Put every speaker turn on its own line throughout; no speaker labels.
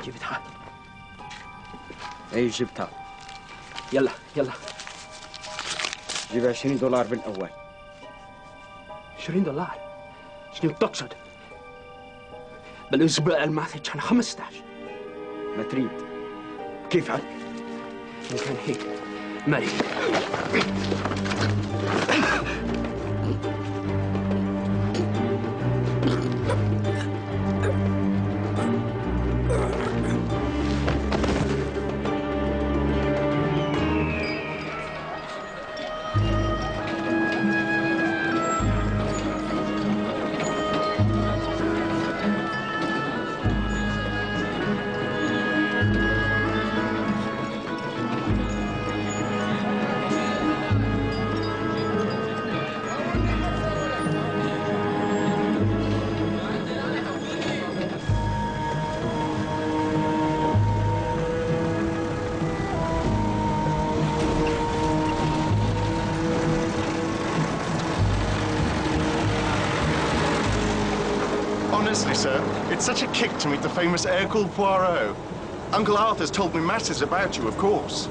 جبتها.
اي جبتها.
يلا يلا.
جيب $20 بالاول.
$20؟ شنو تقصد؟ بالاسبوع الماضي كان 15.
ما تريد. كيف عاد؟
إن كان هيك ما أريد.
Honestly, sir, it's such a kick to meet the famous Hercule Poirot. Uncle Arthur's told me masses about you, of course.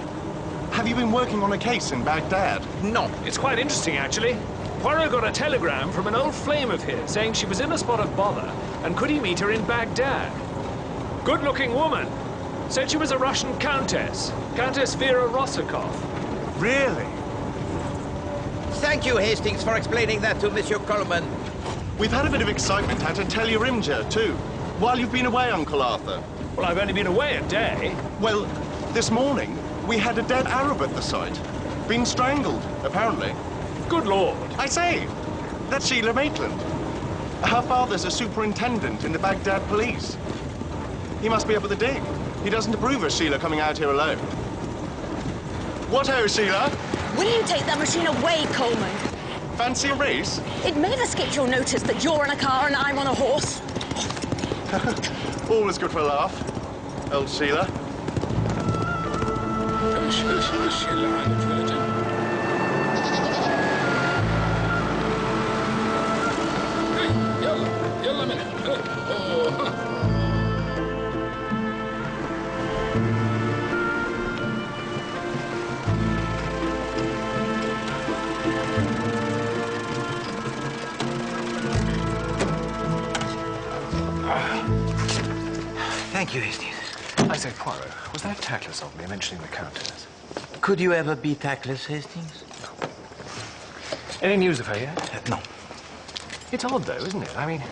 Have you been working on a case in Baghdad?
No, it's quite interesting, actually. Poirot got a telegram from an old flame of his saying she was in a spot of bother and could he meet her in Baghdad. Good-looking woman. Said she was a Russian countess, Countess Vera Rossakov.
Really?
Thank you, Hastings, for explaining that to Monsieur Coleman.
We've had a bit of excitement out at Tellurimja, too, while you've been away, Uncle Arthur.
Well, I've only been away a day.
Well, this morning, we had a dead Arab at the site. Been strangled, apparently.
Good Lord.
I say, that's Sheila Maitland. Her father's a superintendent in the Baghdad police. He must be up at the dig. He doesn't approve of Sheila coming out here alone. What-ho, Sheila?
Will you take that machine away, Coleman?
Fancy a race?
It may have escaped your notice that you're in a car and I'm on a horse.
Always good for a laugh, old Sheila.
Thank you, Hastings.
I say, Poirot, was that tactless of me mentioning the Countess?
Could you ever be tactless, Hastings?
No. Any news of her yet?
No.
It's odd, though, isn't it? I mean,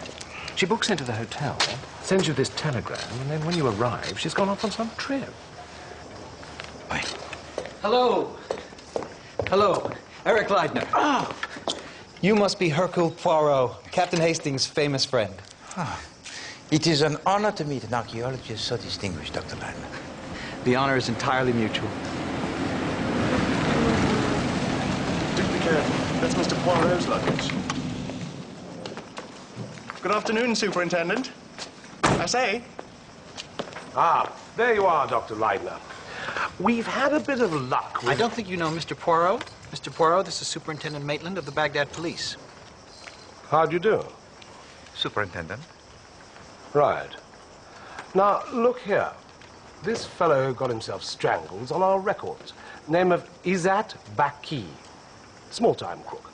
she books into the hotel, sends you this telegram, and then when you arrive, she's gone off on some trip.
Wait.
Hello. Hello. Eric Leidner.
Oh!
You must be Hercule Poirot, Captain Hastings' famous friend.
Oh. It is an honor to meet an archaeologist so distinguished, Dr. Leidner.
The honor is entirely mutual.
Do be careful. That's Mr. Poirot's luggage. Good afternoon, Superintendent. I say.
Ah, there you are, Dr. Leidner. We've had a bit of luck with...
I don't think you know Mr. Poirot. Mr. Poirot, this is Superintendent Maitland of the Baghdad Police.
How do you do?
Superintendent.
Right. Now, look here. This fellow got himself strangled on our records. Name of Izzat Baki. Small-time crook.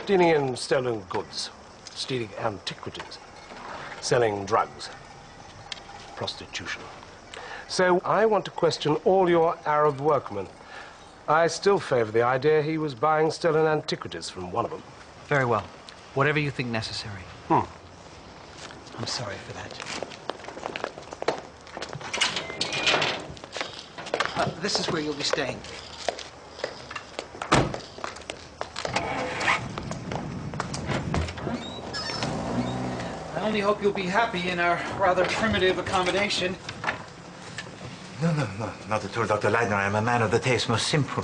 Dealing in stolen goods. Stealing antiquities. Selling drugs. Prostitution. So I want to question all your Arab workmen. I still favor the idea he was buying stolen antiquities from one of them.
Very well. Whatever you think necessary.
Hmm.
I'm sorry for that. This is where you'll be staying. I only hope you'll be happy in our rather primitive accommodation.
No, not at all, Dr. Leidner. I'm a man of the taste most simple.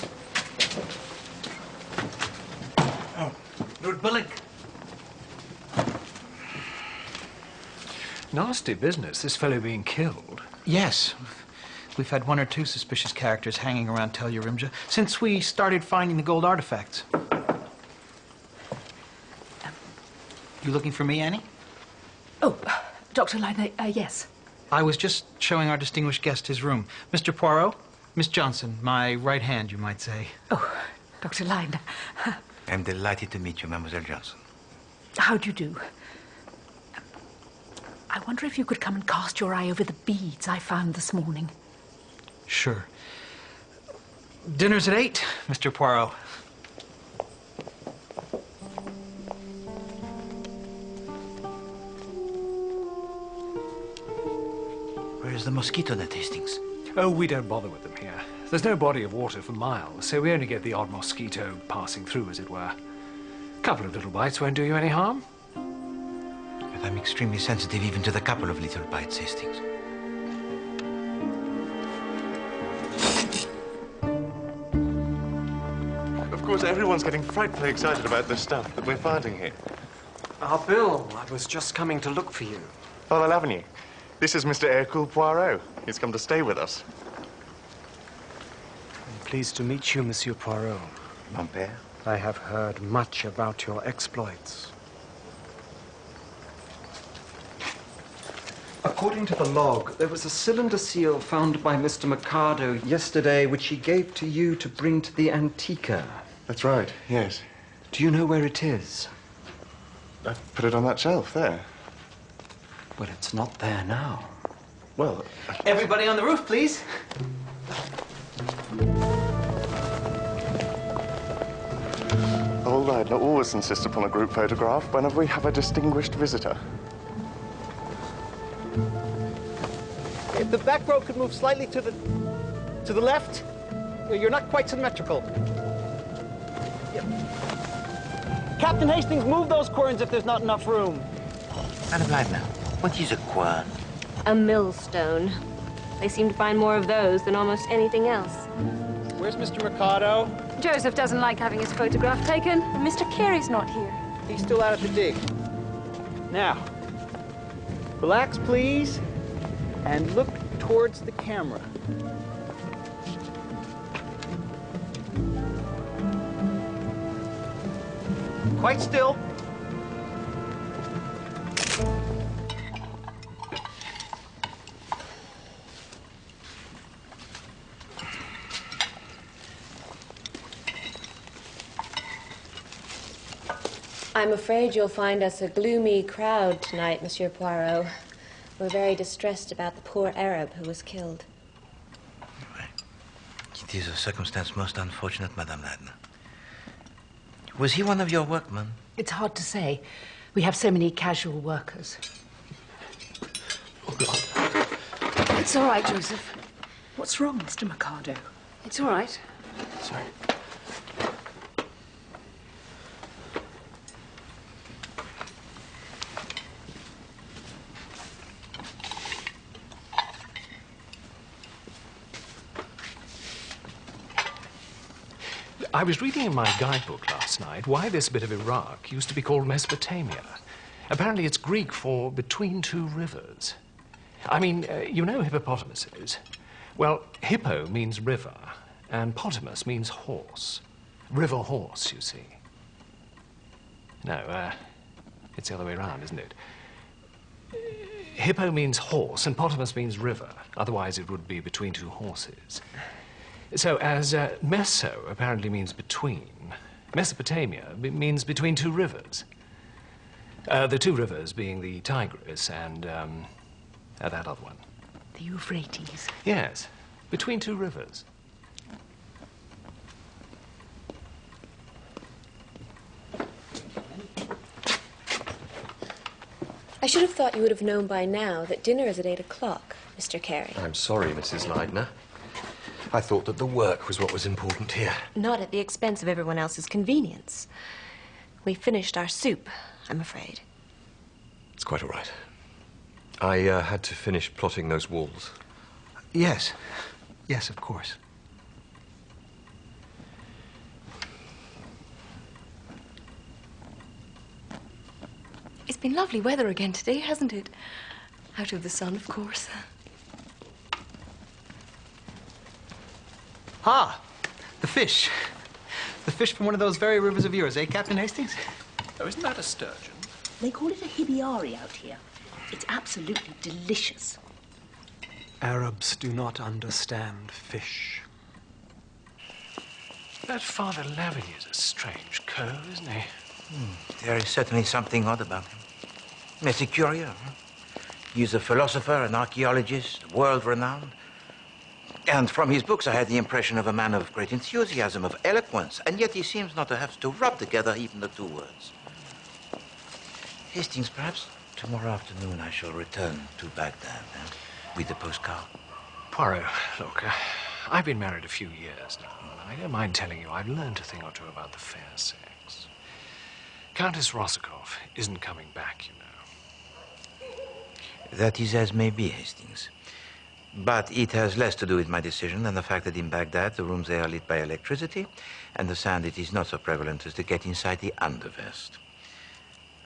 Oh, Lord Bullock.
Nasty business, this fellow being killed.
Yes. We've had one or two suspicious characters hanging around Tellurimja since we started finding the gold artifacts. You looking for me, Annie?
Oh, Dr. Leidner, yes.
I was just showing our distinguished guest his room. Mr. Poirot, Miss Johnson, my right hand, you might say.
Oh, Dr. Leidner.
I'm delighted to meet you, Mademoiselle Johnson.
How do you do? I wonder if you could come and cast your eye over the beads I found this morning.
Sure. Dinner's at 8, Mr. Poirot.
Where's the mosquito net, Hastings?
Oh, we don't bother with them here. There's no body of water for miles, so we only get the odd mosquito passing through, as it were. A couple of little bites won't do you any harm.
But I'm extremely sensitive even to the couple of little bites, Hastings.
Of course, everyone's getting frightfully excited about this stuff that we're finding here.
Bill, I was just coming to look for you.
Parallel Avenue. This is Mr. Hercule Poirot. He's come to stay with us.
I'm pleased to meet you, Monsieur Poirot.
Mon père?
I have heard much about your exploits. According to the log, there was a cylinder seal found by Mr. Mercado yesterday, which he gave to you to bring to the Antica.
That's right, yes.
Do you know where it is?
I put it on that shelf there.
Well, it's not there now.
Well,
Everybody on the roof, please.
Old Leidner always insists upon a group photograph whenever we have a distinguished visitor.
If the back row could move slightly to the left, you're not quite symmetrical. Yep. Captain Hastings, move those querns if there's not enough room.
Madame Leidner, what is a quern?
A millstone. They seem to find more of those than almost anything else.
Where's Mr. Mercado?
Joseph doesn't like having his photograph taken. Mr. Carey's not here.
He's still out at the dig. Now, relax, please, and look towards the camera. Quite still.
I'm afraid you'll find us a gloomy crowd tonight, Monsieur Poirot. We're very distressed about the poor Arab who was killed.
It is a circumstance most unfortunate, Madame Leidner. Was he one of your workmen?
It's hard to say. We have so many casual workers.
Oh, God.
It's all right, Joseph. What's wrong, Mr. Mercado? It's all right.
Sorry.
I was reading in my guidebook last night why this bit of Iraq used to be called Mesopotamia. Apparently it's Greek for between two rivers. I mean, you know hippopotamuses. Well, hippo means river, and potamus means horse. River horse, you see. No, it's the other way around, isn't it? Hippo means horse, and potamus means river. Otherwise, it would be between two horses. So, as Meso apparently means between, Mesopotamia means between two rivers. The two rivers being the Tigris and that other one.
The Euphrates.
Yes, between two rivers.
I should have thought you would have known by now that dinner is at 8 o'clock, Mr. Carey.
I'm sorry, Mrs. Leidner. I thought that the work was what was important here.
Not at the expense of everyone else's convenience. We finished our soup, I'm afraid.
It's quite all right. I had to finish plotting those walls.
Yes. Yes, of course.
It's been lovely weather again today, hasn't it? Out of the sun, of course.
Ah, the fish. The fish from one of those very rivers of yours, eh, Captain Hastings?
Oh, isn't that a sturgeon?
They call it a hibiari out here. It's absolutely delicious.
Arabs do not understand fish.
That Father Lavigny is a strange cove, isn't he?
There is certainly something odd about him. Assez curieux. Huh? He is a philosopher, an archaeologist, world-renowned. And from his books, I had the impression of a man of great enthusiasm, of eloquence, and yet he seems not to have to rub together even the two words. Hastings, perhaps tomorrow afternoon I shall return to Baghdad with the postcard.
Poirot, look, I've been married a few years now, and I don't mind telling you I've learned a thing or two about the fair sex. Countess Rosikoff isn't coming back, you know.
That is as may be, Hastings. But it has less to do with my decision than the fact that in Baghdad the rooms there are lit by electricity, and the sound it is not so prevalent as to get inside the undervest.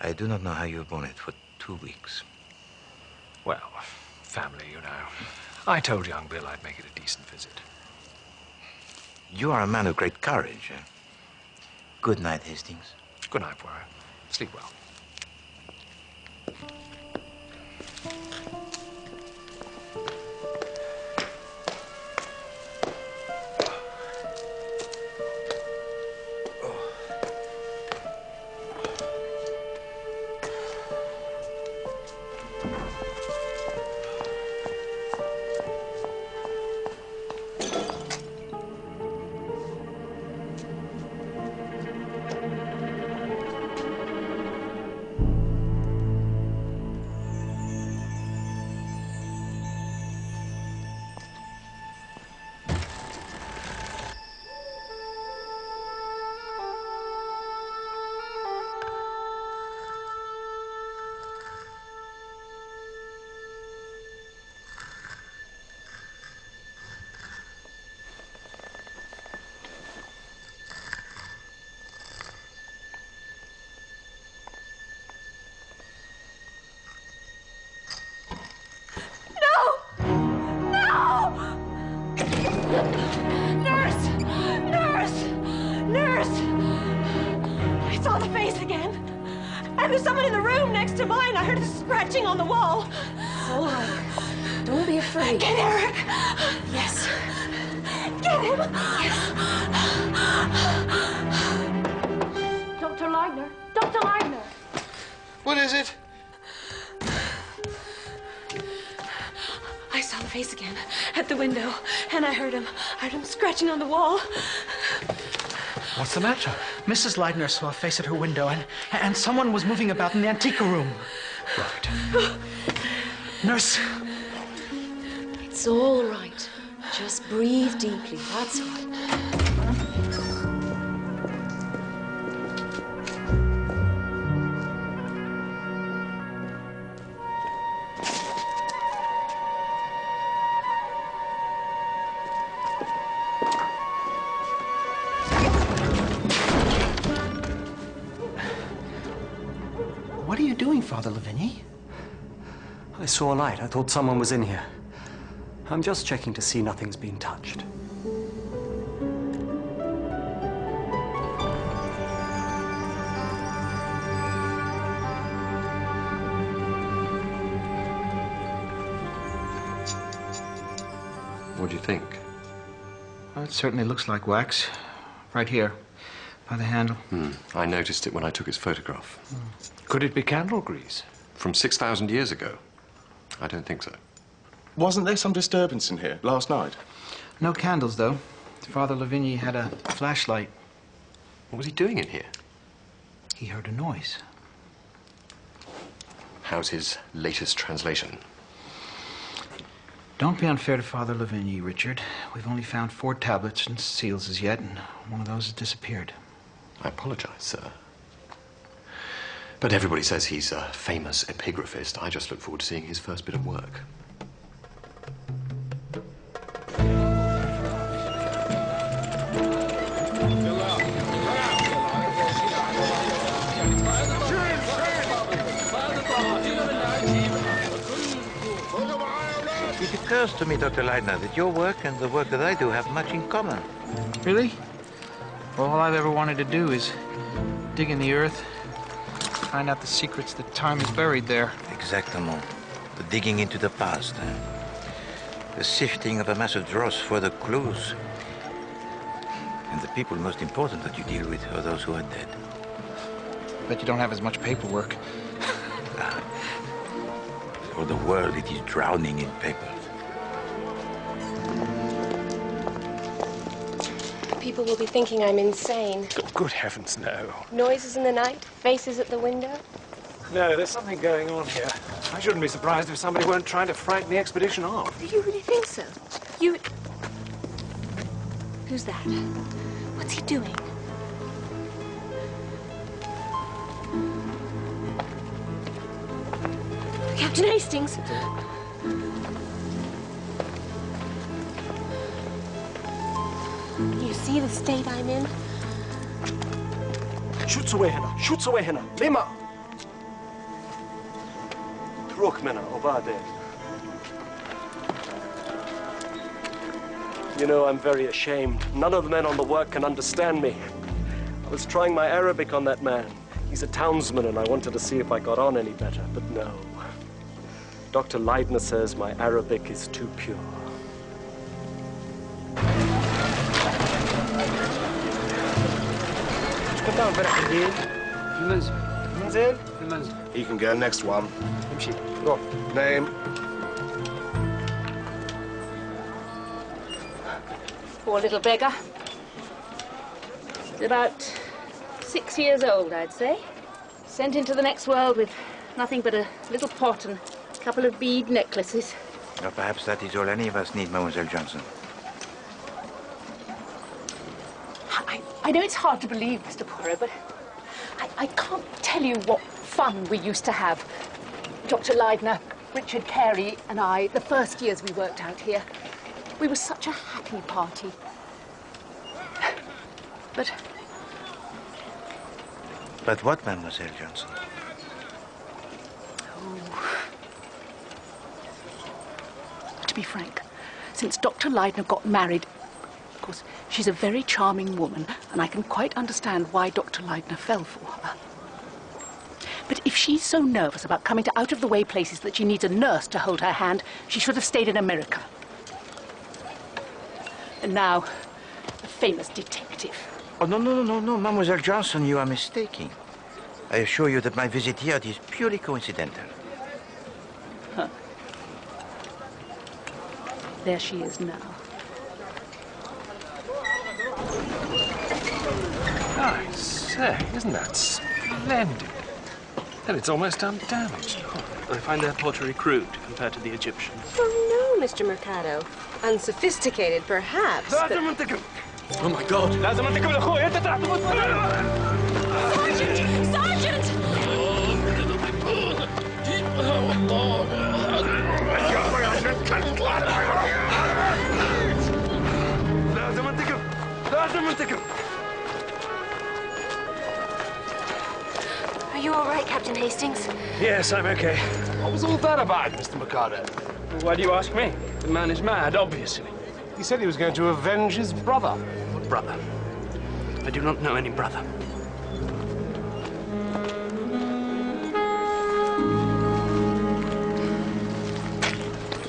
I do not know how you have borne it for 2 weeks.
Well, family, you know. I told young Bill I'd make it a decent visit.
You are a man of great courage. Good night, Hastings.
Good night, Poirot. Sleep well.
On the wall. It's all right. Don't be afraid. Get Eric. Yes. Get him. Yes. Dr. Leibner. Dr. Leibner.
What is it?
I saw the face again at the window, and I heard him scratching on the wall.
What's the matter?
Mrs. Leibner saw a face at her window, and someone was moving about in the antique room.
Right. Nurse!
It's all right. Just breathe deeply. That's right.
What are you doing, Father Lavigny?
I saw a light. I thought someone was in here. I'm just checking to see nothing's been touched.
What do you think?
Well, it certainly looks like wax. Right here, by the handle.
I noticed it when I took its photograph.
Could it be candle grease?
From 6,000 years ago? I don't think so.
Wasn't there some disturbance in here last night?
No candles, though. Father Lavigny had a flashlight.
What was he doing in here?
He heard a noise.
How's his latest translation?
Don't be unfair to Father Lavigny, Richard. We've only found 4 tablets and seals as yet, and one of those has disappeared.
I apologize, sir. But everybody says he's a famous epigraphist. I just look forward to seeing his first bit of work.
It occurs to me, Dr. Leitner, that your work and the work that I do have much in common.
Really? Well, all I've ever wanted to do is dig in the earth, find out the secrets that time has buried there.
Exactement. The digging into the past. The sifting of a mass of dross for the clues. And the people most important that you deal with are those who are dead.
Bet you don't have as much paperwork.
For the world, it is drowning in paper.
People will be thinking I'm insane.
Oh, good heavens, no.
Noises in the night, faces at the window.
No, there's something going on here. I shouldn't be surprised if somebody weren't trying to frighten the expedition off.
Do you really think so? You... Who's that? What's he doing? Captain Hastings! You see the state I'm in?
Shoots away, Hannah. Shoots away, Hannah. Lima! Trukmena, Obade. You know, I'm very ashamed. None of the men on the work can understand me. I was trying my Arabic on that man. He's a townsman, and I wanted to see if I got on any better, but no. Dr. Leidner says my Arabic is too pure.
He can go next one.
Go. Name?
Poor little beggar. He's about 6 years old, I'd say. Sent into the next world with nothing but a little pot and a couple of bead necklaces.
Or perhaps that is all any of us need, Mademoiselle Johnson.
I know it's hard to believe, Mr. Poirot, but I can't tell you what fun we used to have. Dr. Leidner, Richard Carey and I, the first years we worked out here. We were such a happy party.
But what, Mademoiselle Johnson?
To be frank, since Dr. Leidner got married, of course, she's a very charming woman, and I can quite understand why Dr. Leidner fell for her. But if she's so nervous about coming to out-of-the-way places that she needs a nurse to hold her hand, she should have stayed in America. And now, a famous detective.
Oh, no, Mademoiselle Johnson, you are mistaken. I assure you that my visit here is purely coincidental.
Huh. There she is now.
I say, isn't that splendid? And it's almost undamaged.
I find their pottery crude compared to the Egyptians.
Oh, no, Mr. Mercado. Unsophisticated, perhaps, but...
Oh, my God.
Sergeant! Sergeant!
Are you all right, Captain Hastings?
Yes, I'm okay.
What was all that about, Mr. Mercado?
Why do you ask me? The man is mad, obviously.
He said he was going to avenge his brother.
What brother? I do not know any brother.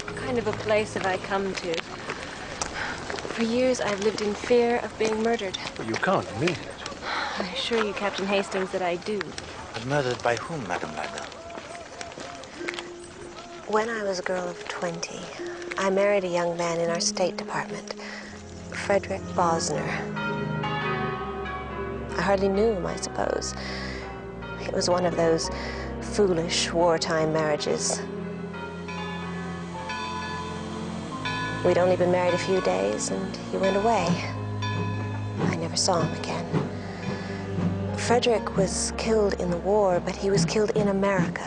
What kind of a place have I come to? For years, I've lived in fear of being murdered.
Well, you can't mean it.
I assure you, Captain Hastings, that I do.
But murdered by whom, Madame Leidner?
When I was a girl of 20, I married a young man in our State Department, Frederick Bosner. I hardly knew him, I suppose. It was one of those foolish wartime marriages. We'd only been married a few days, and he went away. I never saw him again. Frederick was killed in the war, but he was killed in America.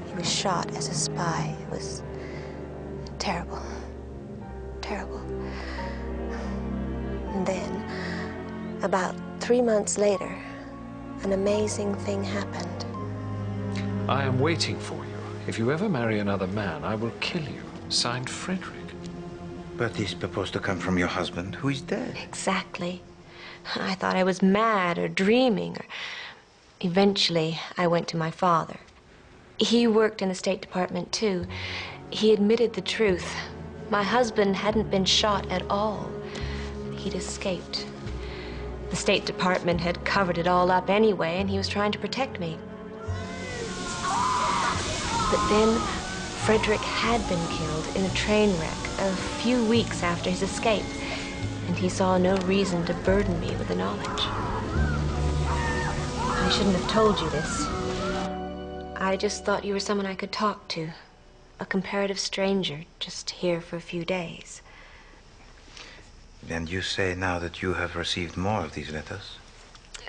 He was shot as a spy. It was terrible, terrible. And then, about 3 months later, an amazing thing happened.
I am waiting for you. If you ever marry another man, I will kill you. Signed, Frederick.
But this supposed to come from your husband, who is dead.
Exactly. I thought I was mad or dreaming. Eventually, I went to my father. He worked in the State Department, too. He admitted the truth. My husband hadn't been shot at all. He'd escaped. The State Department had covered it all up anyway, and he was trying to protect me. But then, Frederick had been killed in a train wreck a few weeks after his escape, and he saw no reason to burden me with the knowledge. I shouldn't have told you this. I just thought you were someone I could talk to. A comparative stranger, just here for a few days.
And you say now that you have received more of these letters?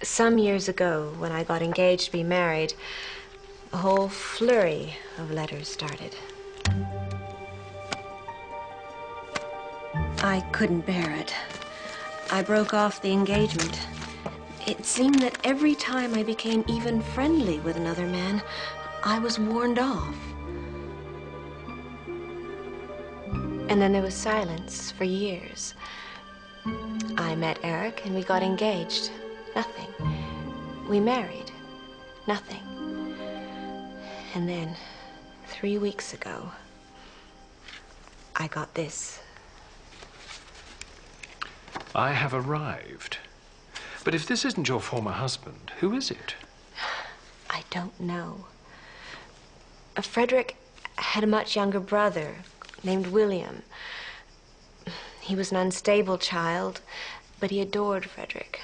Some years ago, when I got engaged to be married, a whole flurry of letters started. I couldn't bear it. I broke off the engagement. It seemed that every time I became even friendly with another man, I was warned off. And then there was silence for years. I met Eric and we got engaged. Nothing. We married. Nothing. And then, 3 weeks ago, I got this.
I have arrived. But if this isn't your former husband, who is it?
I don't know. Frederick had a much younger brother named William. He was an unstable child, but he adored Frederick.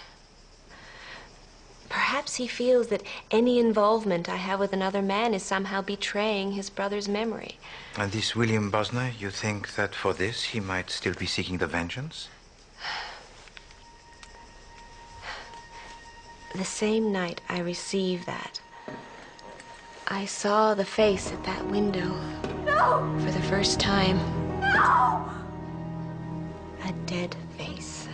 Perhaps he feels that any involvement I have with another man is somehow betraying his brother's memory.
And this William Bosner, you think that for this he might still be seeking the vengeance?
The same night I received that, I saw the face at that window.
No!
For the first time.
No!
A dead face.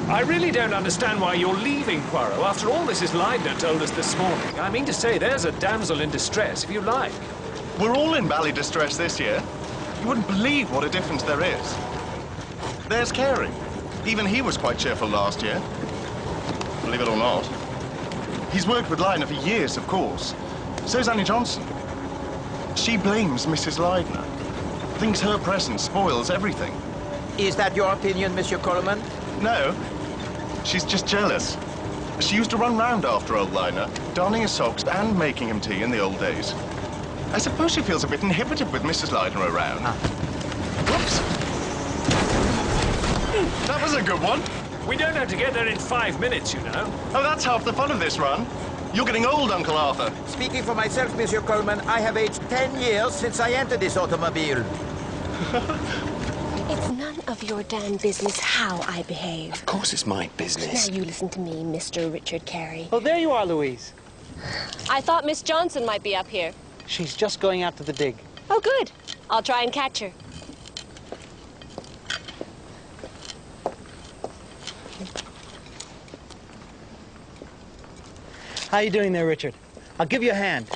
I really don't understand why you're leaving, Poirot. After all Mrs. Leidner told us this morning. I mean to say, there's a damsel in distress, if you like.
We're all in bally distress this year. You wouldn't believe what a difference there is. There's Carey. Even he was quite cheerful last year. Believe it or not. He's worked with Leidner for years, of course. So's Annie Johnson. She blames Mrs. Leidner. Thinks her presence spoils everything.
Is that your opinion, Monsieur Coleman?
No. She's just jealous. She used to run round after old Leidner, darning his socks and making him tea in the old days. I suppose she feels a bit inhibited with Mrs. Leidner around. Whoops! That was a good one.
We don't have to get there in 5 minutes, you know.
Oh, that's half the fun of this run. You're getting old, Uncle Arthur.
Speaking for myself, Monsieur Coleman, I have aged 10 years since I entered this automobile.
It's none of your damn business how I behave.
Of course it's my business.
Now you listen to me, Mr. Richard Carey.
Oh, there you are, Louise.
I thought Miss Johnson might be up here.
She's just going out to the dig.
Oh, good. I'll try and catch her.
How you doing there, Richard? I'll give you a hand.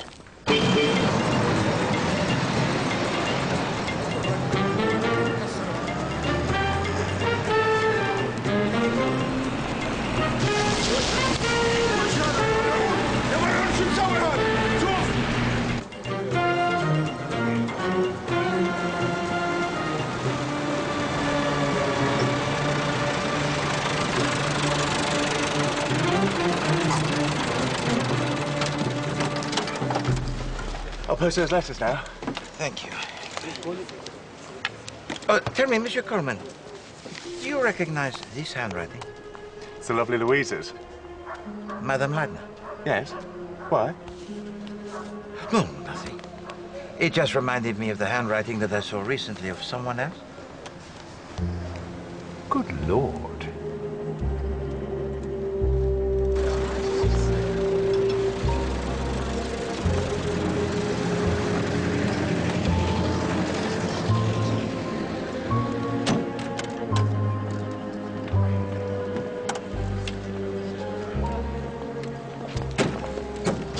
I'll post those letters now.
Thank you. Tell me, Monsieur Coleman, do you recognize this handwriting?
It's the lovely Louise's.
Madame Leidner?
Yes. Why?
No, nothing. It just reminded me of the handwriting that I saw recently of someone else.
Good Lord.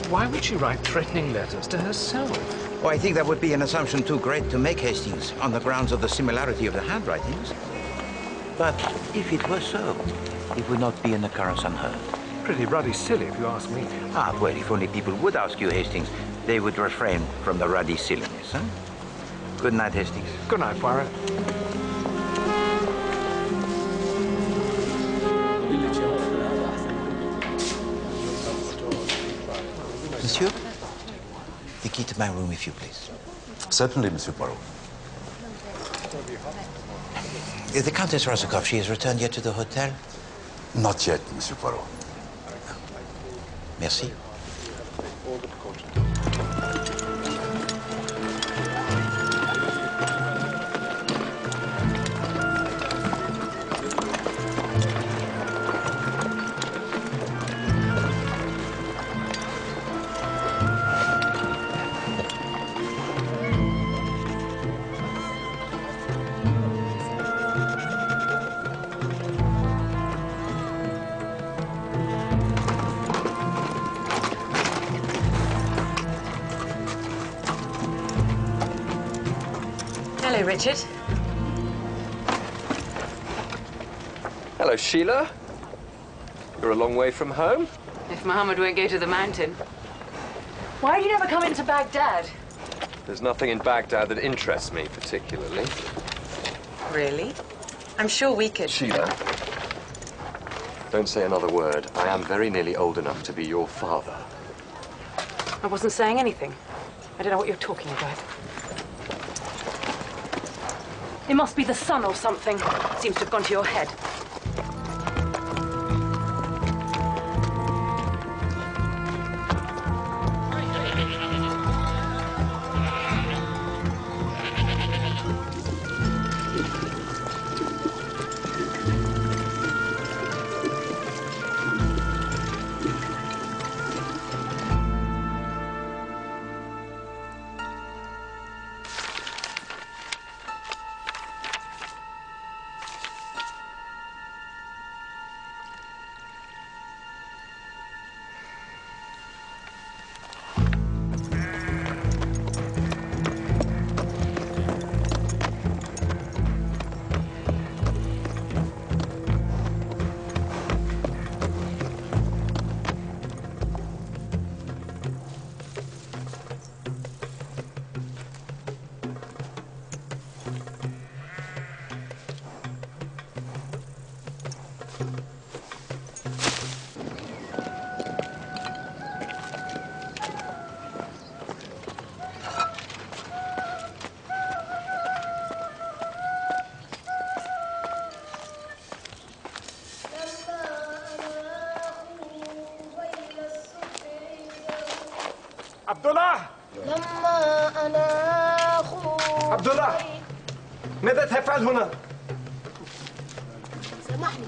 Why would she write threatening letters to herself?
Oh, I think that would be an assumption too great to make, Hastings, on the grounds of the similarity of the handwritings. But if it were so, it would not be an occurrence unheard.
Pretty ruddy silly, if you ask me.
Ah, well, if only people would ask you, Hastings, they would refrain from the ruddy silliness, huh? Good night, Hastings.
Good night, Poirot.
Monsieur, the key to my room, if you please.
Certainly, Monsieur Poirot.
The Countess Rozakov, she has returned yet to the hotel?
Not yet, Monsieur Poirot.
Merci.
Hello, Richard.
Hello, Sheila. You're a long way from home.
If Muhammad won't go to the mountain. Why do you never come into Baghdad?
There's nothing in Baghdad that interests me particularly.
Really? I'm sure we could.
Sheila, don't say another word. I am very nearly old enough to be your father.
I wasn't saying anything. I don't know what you're talking about. It must be the sun or something. Seems to have gone to your head.
Abdullah! Abdullah! ماذا تفعل هنا؟
سامحني.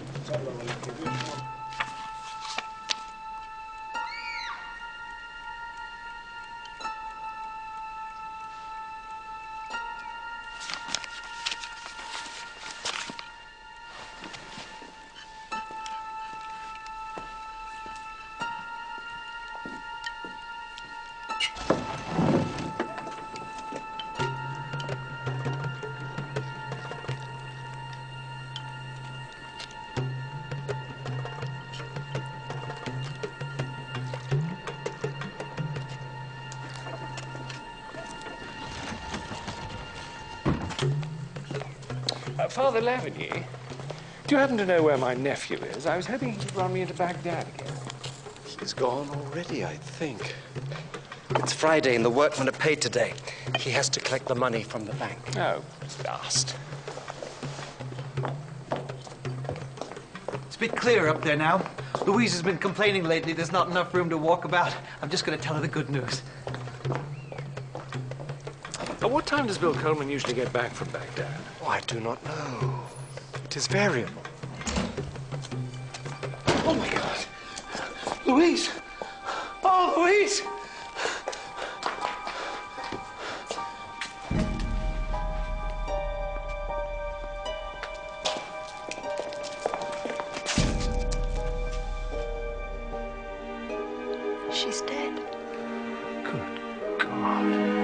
Father Lavigny, do you happen to know where my nephew is? I was hoping he'd run me into Baghdad again.
He's gone already, I think. It's Friday and the workmen are paid today. He has to collect the money from the bank.
Oh, last.
It's a bit clearer up there now. Louise has been complaining lately there's not enough room to walk about. I'm just going to tell her the good news.
At what time does Bill Coleman usually get back from Baghdad?
Oh, I do not know. It is variable.
Oh, my God. Louise! Oh, Louise!
She's dead.
Good God.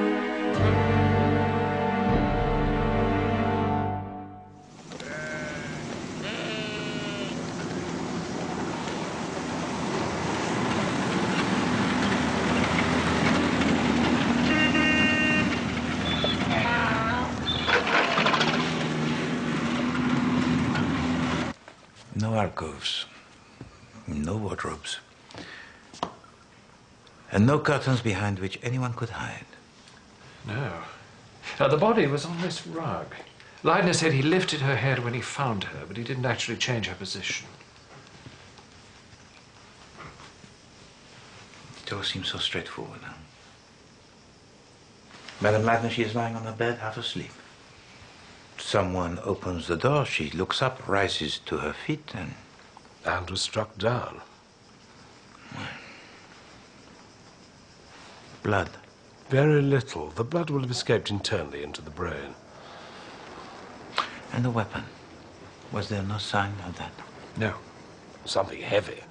No alcoves, no wardrobes, and no curtains behind which anyone could hide.
No. The body was on this rug. Leidner said he lifted her head when he found her, but he didn't actually change her position.
It all seems so straightforward now. Madame Leidner, she is lying on her bed, half asleep. Someone opens the door, she looks up, rises to her feet, and
was struck down.
Blood.
Very little. The blood will have escaped internally into the brain.
And the weapon? Was there no sign of that?
No. Something heavy.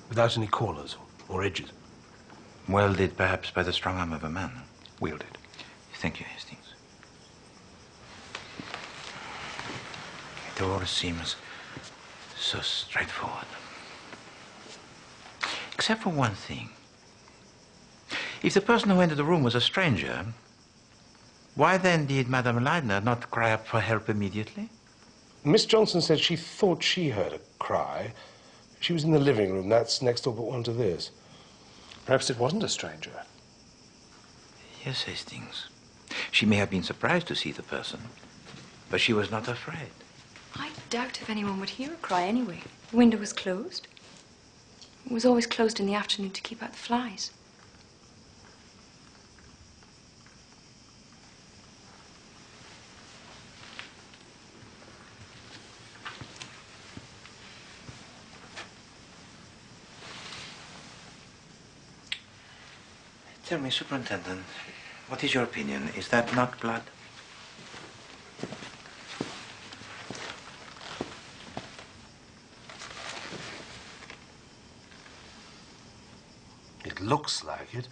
Without any corners or edges.
Welded perhaps by the strong arm of a man.
Wielded.
Thank you, Hastings. It all seems so straightforward. Except for one thing. If the person who entered the room was a stranger, why then did Madame Leidner not cry up for help immediately?
Miss Johnson said she thought she heard a cry. She was in the living room. That's next door but one to this.
Perhaps it wasn't a stranger.
Yes, Hastings. She may have been surprised to see the person, but she was not afraid.
I doubt if anyone would hear a cry anyway. The window was closed. It was always closed in the afternoon to keep out the flies.
Tell me, Superintendent, what is your opinion? Is that not blood?
It looks like it.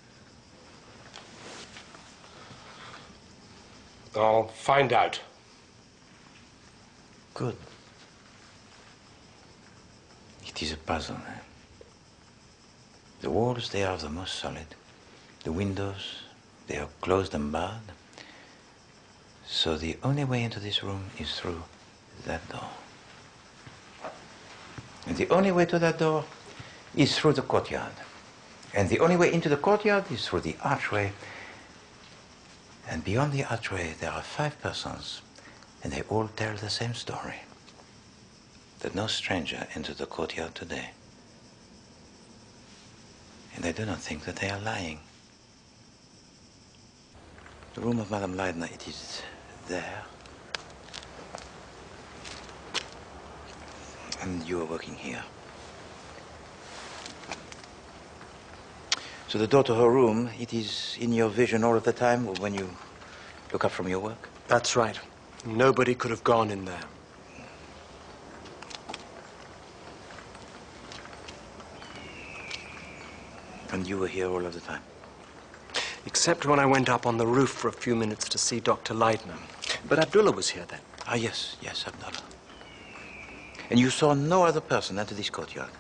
I'll find out.
Good. It is a puzzle, eh? The walls, they are the most solid. The windows, they are closed and barred. So the only way into this room is through that door. And the only way to that door is through the courtyard. And the only way into the courtyard is through the archway. And beyond the archway, there are 5 persons, and they all tell the same story. That no stranger entered the courtyard today. And I do not think that they are lying. The room of Madame Leidner, it is there. And you are working here. So the door to her room, it is in your vision all of the time when you look up from your work?
That's right. Nobody could have gone in there.
And you were here all of the time?
Except when I went up on the roof for a few minutes to see Dr. Leidner. But Abdullah was here then.
Ah, yes, Abdullah. And you saw no other person enter this courtyard?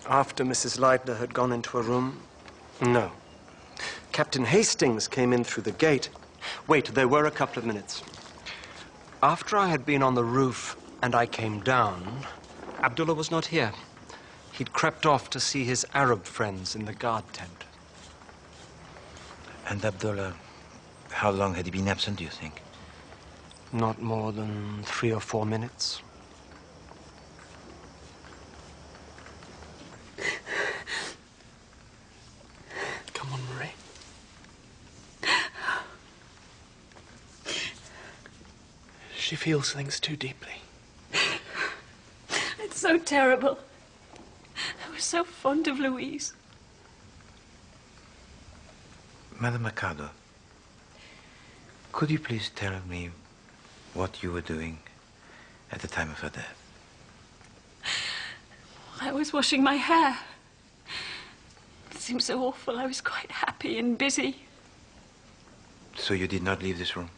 After Mrs. Leidner had gone into her room, no. Captain Hastings came in through the gate. Wait, there were a couple of minutes. After I had been on the roof and I came down, Abdullah was not here. He'd crept off to see his Arab friends in the guard tent.
And Abdullah, how long had he been absent, do you think?
Not more than 3 or 4 minutes.
Come on, Marie. She feels things too deeply.
It's so terrible. I was so fond of Louise.
Madame Mercado, could you please tell me what you were doing at the time of her death?
I was washing my hair. It seemed so awful. I was quite happy and busy.
So you did not leave this room?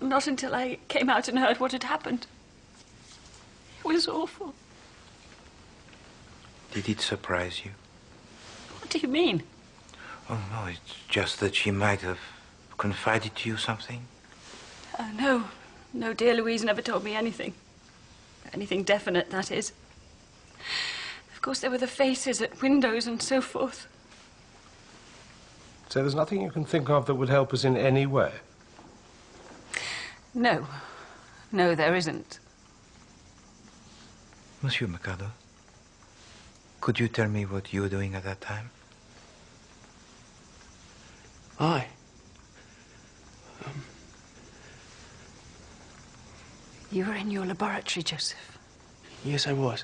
Not until I came out and heard what had happened. It was awful.
Did it surprise you?
What do you mean?
Oh, no, it's just that she might have confided to you something.
No. No, dear Louise never told me anything.
Anything definite, that is. Of course, there were the faces at windows and so forth.
So there's nothing you can think of that would help us in any way?
No. No, there isn't.
Monsieur Mercado, could you tell me what you were doing at that time?
I?
You were in your laboratory, Joseph.
Yes, I was.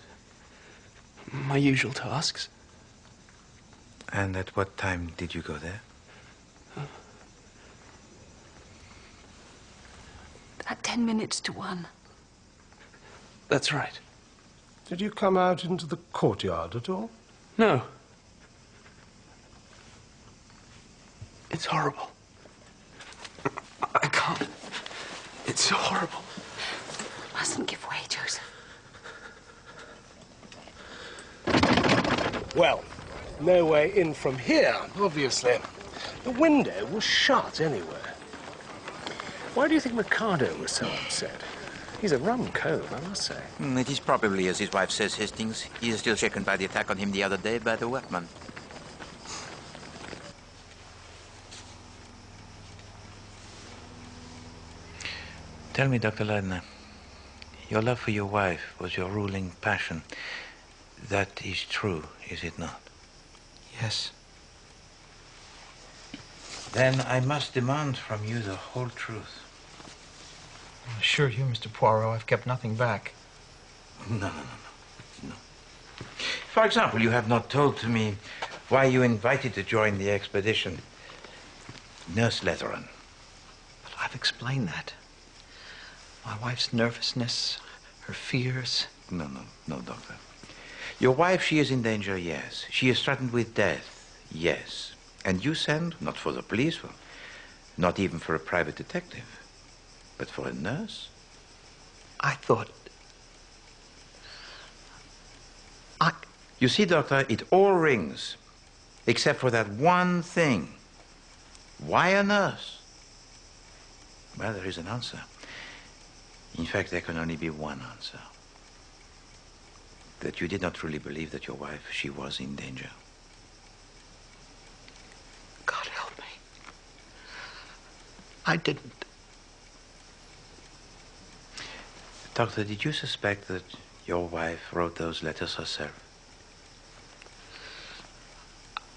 My usual tasks.
And at what time did you go there?
At 10 minutes to 1.
That's right.
Did you come out into the courtyard at all?
No. It's horrible. I can't. It's so horrible.
Mustn't give way, Joseph.
Well, no way in from here, obviously. The window was shut anyway.
Why do you think Mercado was so upset? He's a rum cove, I must say.
It is probably as his wife says, Hastings. He is still shaken by the attack on him the other day by the workman. Tell me, Dr. Leidner, your love for your wife was your ruling passion. That is true, is it not?
Yes.
Then I must demand from you the whole truth.
I assure you, Mr. Poirot, I've kept nothing back.
No. For example, you have not told to me why you invited to join the expedition Nurse Letheran.
But I've explained that. My wife's nervousness, her fears.
No, Doctor. Your wife, she is in danger, yes. She is threatened with death, yes. And you send, not for the police, not even for a private detective, but for a nurse?
I thought...
You see, Doctor, it all rings, except for that one thing. Why a nurse? Well, there is an answer. In fact, there can only be one answer. That you did not truly believe that your wife, she was in danger.
God help me. I didn't.
Doctor, did you suspect that your wife wrote those letters herself?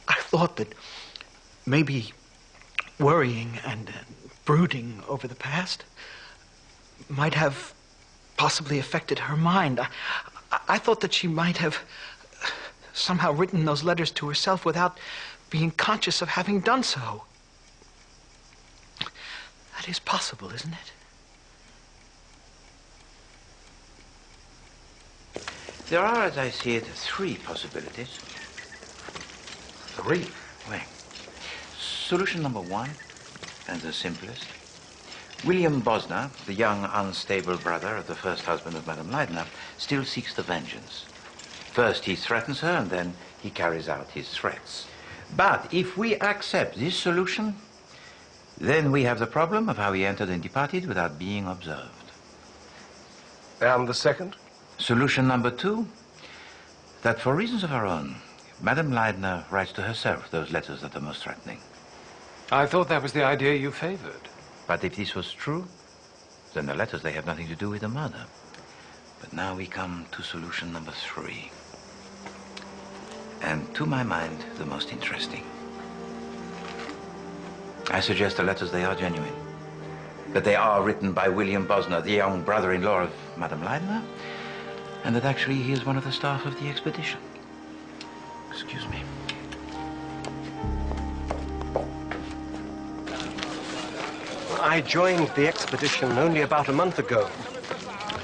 I thought that maybe worrying and brooding over the past might have possibly affected her mind. I thought that she might have somehow written those letters to herself without being conscious of having done so. That is possible, isn't it?
There are, as I see it, three possibilities. Three? Well, solution number one, and the simplest. William Bosner, the young, unstable brother of the first husband of Madame Leidner, still seeks the vengeance. First he threatens her, and then he carries out his threats. But if we accept this solution, then we have the problem of how he entered and departed without being observed.
And the second?
Solution number two, that for reasons of her own, Madame Leidner writes to herself those letters that are most threatening.
I thought that was the idea you favored.
But if this was true, then the letters, they have nothing to do with the murder. But now we come to solution number three. And to my mind, the most interesting. I suggest the letters, they are genuine. That they are written by William Bosner, the young brother-in-law of Madame Leidner, and that actually he is one of the staff of the expedition. Excuse me.
I joined the expedition only about a month ago,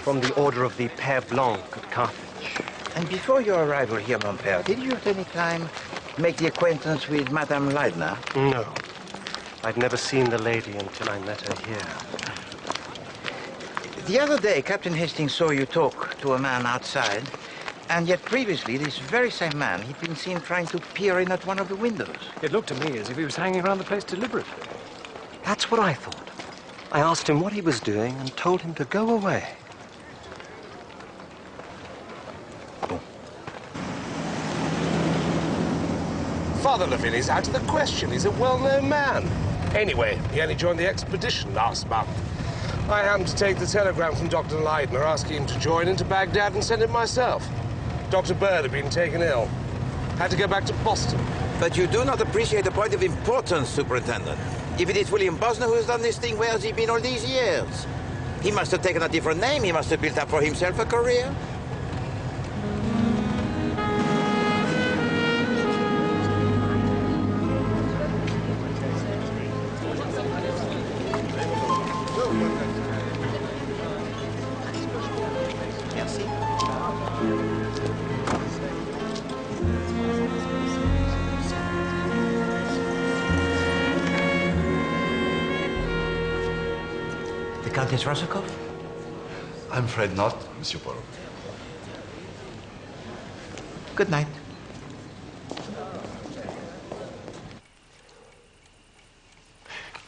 from the order of the Père Blanc at Carthage.
And before your arrival here, mon père, did you at any time make the acquaintance with Madame Leidner?
No. I'd never seen the lady until I met her here.
The other day, Captain Hastings saw you talk to a man outside, and yet previously, this very same man, he'd been seen trying to peer in at one of the windows.
It looked to me as if he was hanging around the place deliberately.
That's what I thought. I asked him what he was doing and told him to go away.
Father Lavinie's out of the question. He's a well-known man. Anyway, he only joined the expedition last month. I happened to take the telegram from Dr. Leidner asking him to join into Baghdad and send it myself. Dr. Bird had been taken ill. Had to go back to Boston.
But you do not appreciate the point of importance, Superintendent. If it is William Bosner who has done this thing, where has he been all these years? He must have taken a different name. He must have built up for himself a career. Countess Rosikoff?
I'm afraid not, Monsieur Poirot.
Good night.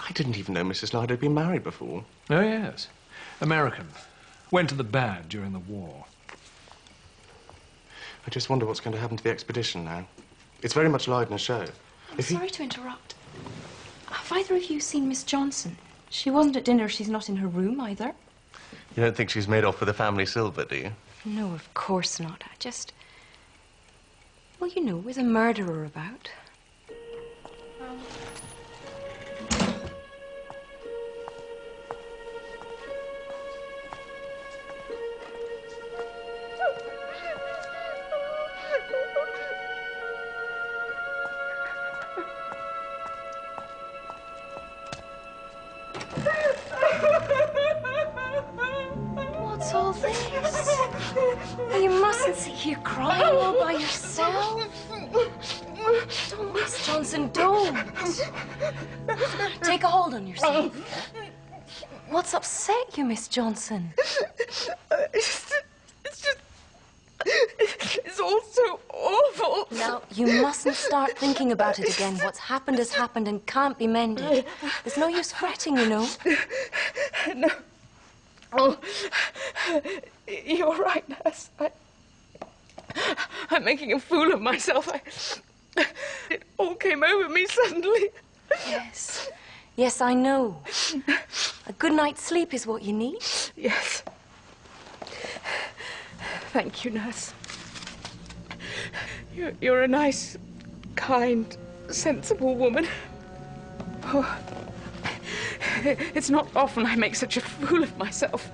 I didn't even know Mrs. Lyde had been married before.
Oh, yes. American. Went to the bad during the war.
I just wonder what's going to happen to the expedition now. It's very much Leidner's show.
I'm sorry to interrupt. Have either of you seen Miss Johnson? She wasn't at dinner. She's not in her room either.
You don't think she's made off with the family silver, do you?
No, of course not. I just... Well, you know, with a murderer about. What's all this? Oh, you mustn't sit here crying all by yourself. Don't, Miss Johnson, don't. Take a hold on yourself. What's upset you, Miss Johnson?
It's all so awful.
Now, you mustn't start thinking about it again. What's happened has happened and can't be mended. There's no use fretting, you know.
No. Oh, you're right, nurse. I'm making a fool of myself. It all came over me suddenly.
Yes. Yes, I know. A good night's sleep is what you need.
Yes. Thank you, nurse. You're a nice, kind, sensible woman. Oh, it's not often I make such a fool of myself.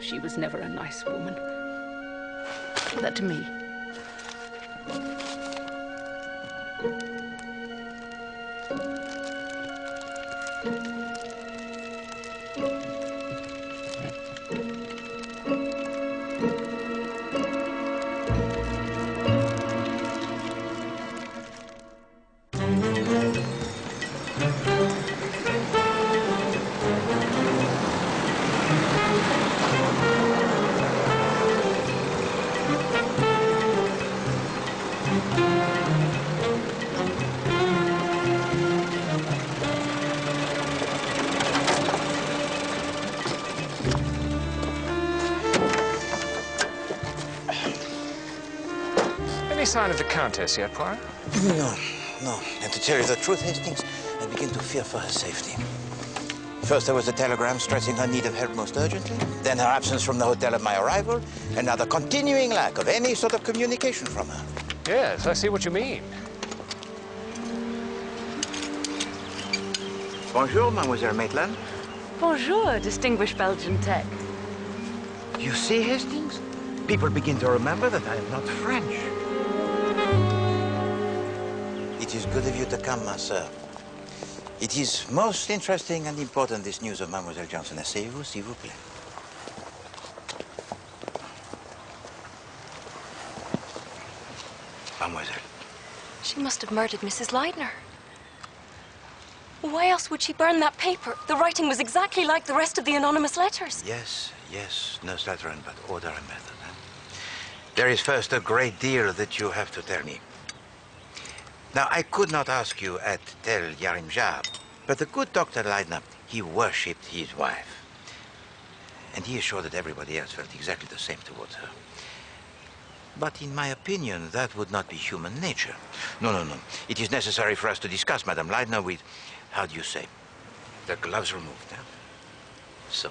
She was never a nice woman. That to me.
Any sign of the Countess yet, Poirot?
No, no. And to tell you the truth, Hastings, I begin to fear for her safety. First, there was a telegram stressing her need of help most urgently, then her absence from the hotel at my arrival, and now the continuing lack of any sort of communication from her.
Yes, I see what you mean.
Bonjour, Mademoiselle Maitland.
Bonjour, distinguished Belgian tech.
You see, Hastings? People begin to remember that I am not French. It is good of you to come, ma sœur. It is most interesting and important, this news of Mademoiselle Johnson. Asseyez-vous, s'il vous plaît. Mademoiselle.
She must have murdered Mrs. Leidner. Why else would she burn that paper? The writing was exactly like the rest of the anonymous letters.
Yes, yes, no slattern, but order and method. There is first a great deal that you have to tell me. Now, I could not ask you at Tel Yarim Jab, but the good Dr. Leidner, He worshipped his wife. And he is sure that everybody else felt exactly the same towards her. But in my opinion, that would not be human nature. No, no, no. It is necessary for us to discuss Madame Leitner with, how do you say, the gloves removed. Huh? So,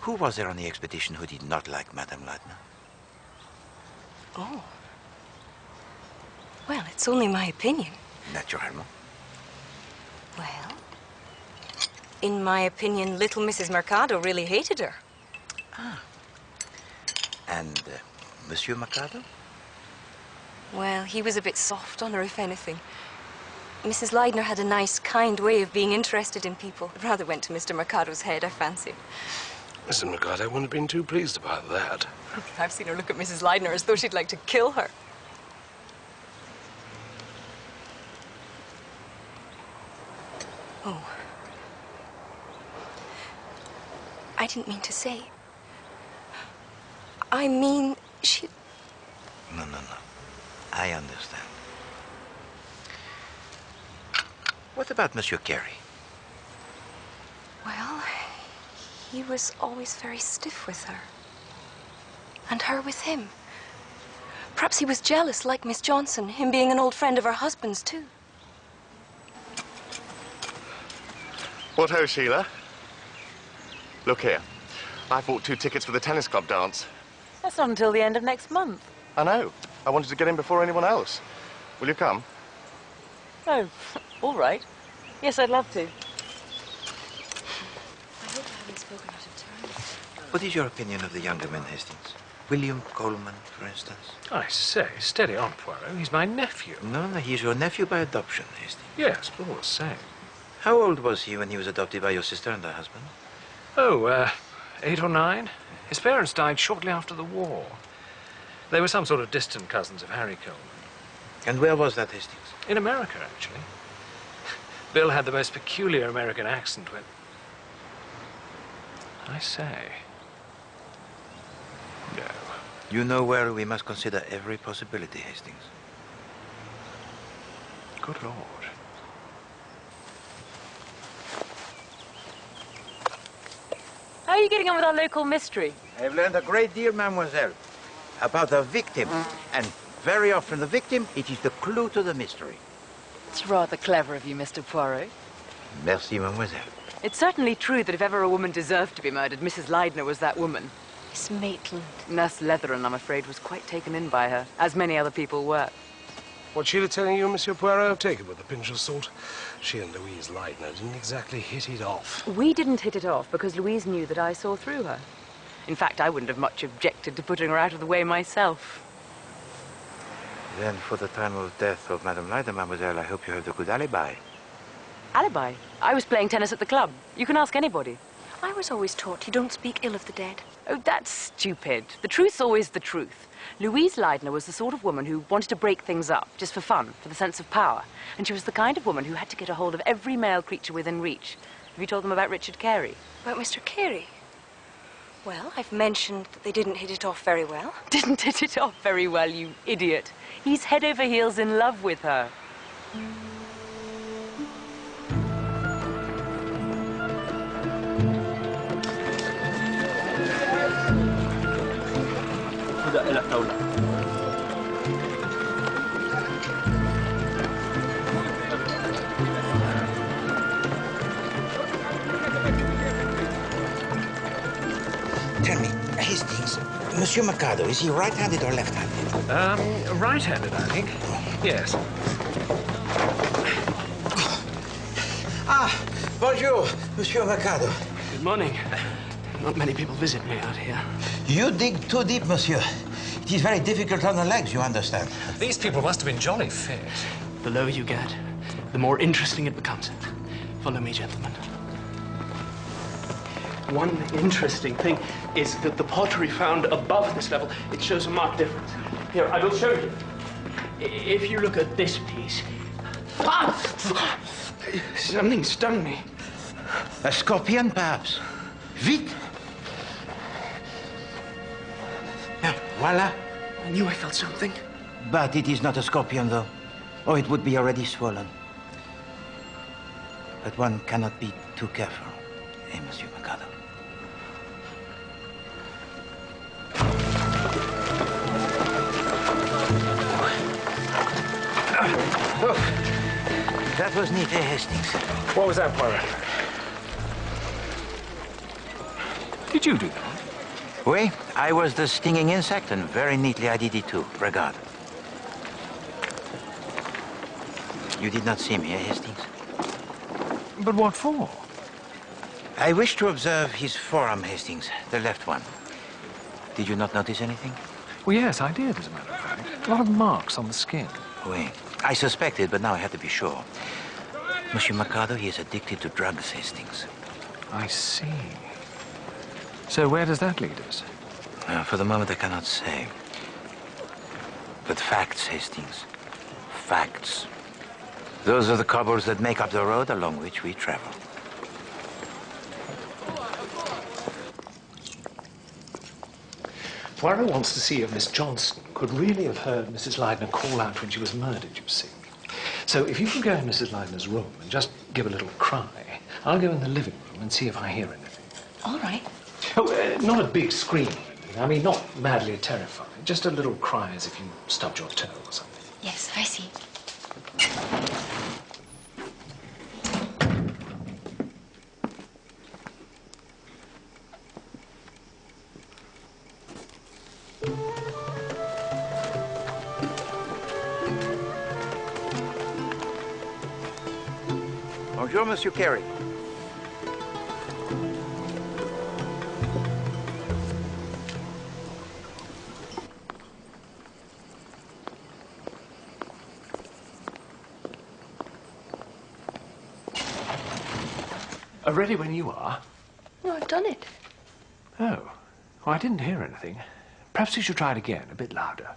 who was there on the expedition who did not like Madame Leitner?
Oh. Well, it's only my opinion.
Naturellement.
Well, in my opinion, little Mrs. Mercado really hated her.
Ah. And Monsieur Mercado?
Well, he was a bit soft on her, if anything. Mrs. Leitner had a nice, kind way of being interested in people. It rather went to Mr. Mercado's head, I fancy.
Mrs. Mercado wouldn't have been too pleased about that.
I've seen her look at Mrs. Leitner as though she'd like to kill her. Oh. I didn't mean to say. I mean, she...
No, no, no. I understand. What about Monsieur Carey?
Well, he was always very stiff with her. And her with him. Perhaps he was jealous, like Miss Johnson, him being an old friend of her husband's, too.
What ho, Sheila? Look here. I bought 2 tickets for the tennis club dance.
That's not until the end of next month.
I know. I wanted to get in before anyone else. Will you come?
Oh, all right. Yes, I'd love to.
I hope I haven't spoken out of turn.
What is your opinion of the younger men, Hastings? William Coleman, for instance?
I say, steady on, Poirot. He's my nephew.
No, no, he's your nephew by adoption, Hastings.
Yes, but all the same.
How old was he when he was adopted by your sister and her husband?
Oh, 8 or 9. His parents died shortly after the war. They were some sort of distant cousins of Harry Coleman.
And where was that, Hastings?
In America, actually. Bill had the most peculiar American accent when... I say... No.
You know where we must consider every possibility, Hastings.
Good Lord.
How are you getting on with our local mystery?
I've learned a great deal, mademoiselle, about the victim. And very often the victim, it is the clue to the mystery.
It's rather clever of you, Mr. Poirot.
Merci, mademoiselle.
It's certainly true that if ever a woman deserved to be murdered, Mrs. Leitner was that woman.
Miss Maitland.
Nurse Letheron, I'm afraid, was quite taken in by her, as many other people were.
What Sheila telling you, Monsieur Poirot? Take it with a pinch of salt. She and Louise Leitner didn't exactly hit it off.
We didn't hit it off because Louise knew that I saw through her. In fact, I wouldn't have much objected to putting her out of the way myself.
Then, for the time of death of Madame Leitner, mademoiselle, I hope you have the good alibi.
Alibi? I was playing tennis at the club. You can ask anybody.
I was always taught you don't speak ill of the dead.
Oh, that's stupid. The truth's always the truth. Louise Leitner was the sort of woman who wanted to break things up, just for fun, for the sense of power. And she was the kind of woman who had to get a hold of every male creature within reach. Have you told them about Richard Carey?
About Mr. Carey? Well, I've mentioned that they didn't hit it off very well.
Didn't hit it off very well, you idiot. He's head over heels in love with her.
Tell me, Hastings, Monsieur Mercado, is he right-handed or left-handed?
Right-handed, I think. Yes.
Ah, bonjour, Monsieur Mercado.
Good morning. Not many people visit me out here.
You dig too deep, monsieur. It is very difficult on the legs, you understand.
These people must have been jolly fit.
The lower you get, the more interesting it becomes. Follow me, gentlemen. One interesting thing is that the pottery found above this level, it shows a marked difference. Here, I will show you. If you look at this piece... Ah! Something stung me.
A scorpion, perhaps. Vite! Voila.
I knew I felt something.
But it is not a scorpion, though. Or it would be already swollen. But one cannot be too careful, eh, Monsieur Mercado? Oh, that was neat, eh, Hastings?
What was that, Poirot? Did you do that?
Oui, I was the stinging insect, and very neatly I did it too. Regard. You did not see me, eh, Hastings?
But what for?
I wish to observe his forearm, Hastings, the left one. Did you not notice anything?
Well, yes, I did, as a matter of fact. A lot of marks on the skin.
Oui. I suspected, but now I had to be sure. Monsieur Mercado, he is addicted to drugs, Hastings.
I see. So where does that lead us?
For the moment, I cannot say. But facts, Hastings. Facts. Those are the cobbles that make up the road along which we travel.
Poirot wants to see if Miss Johnson could really have heard Mrs. Leidner call out when she was murdered, you see. So if you can go in Mrs. Leidner's room and just give a little cry, I'll go in the living room and see if I hear anything.
All right.
Oh, not a big scream or anything. I mean, not madly terrifying. Just a little cry as if you stubbed your toe or something.
Yes, I see.
Bonjour, Monsieur Carey.
Ready when you are.
No, I've done it.
Oh. Well, I didn't hear anything. Perhaps you should try it again, a bit louder.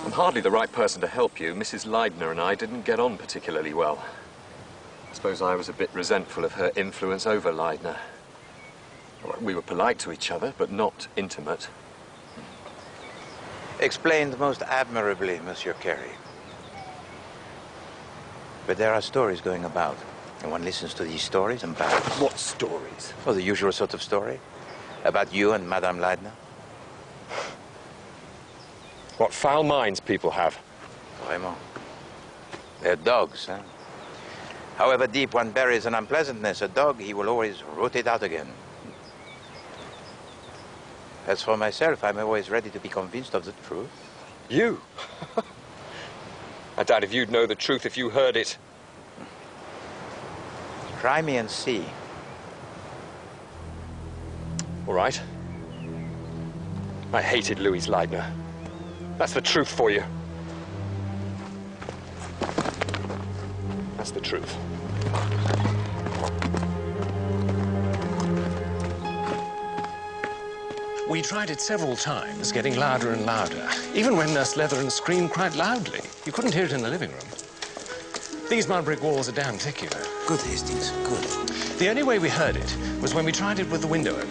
I'm hardly the right person to help you. Mrs. Leidner and I didn't get on particularly well. I suppose I was a bit resentful of her influence over Leidner. We were polite to each other, but not intimate.
Explained most admirably, Monsieur Carey. But there are stories going about, and one listens to these stories and bows.
What stories?
Oh, the usual sort of story. About you and Madame Leidner.
What foul minds people have.
Vraiment. They're dogs, huh? However deep one buries an unpleasantness, a dog, he will always root it out again. As for myself, I'm always ready to be convinced of the truth.
You? I doubt if you'd know the truth if you heard it.
Try me and see.
All right. I hated Louise Leidner. That's the truth for you. That's the truth.
We tried it several times, getting louder and louder. Even when Nurse Leathern screamed quite loudly. You couldn't hear it in the living room. These mud brick walls are damn thick, you know.
Good, Hastings, good.
The only way we heard it was when we tried it with the window open.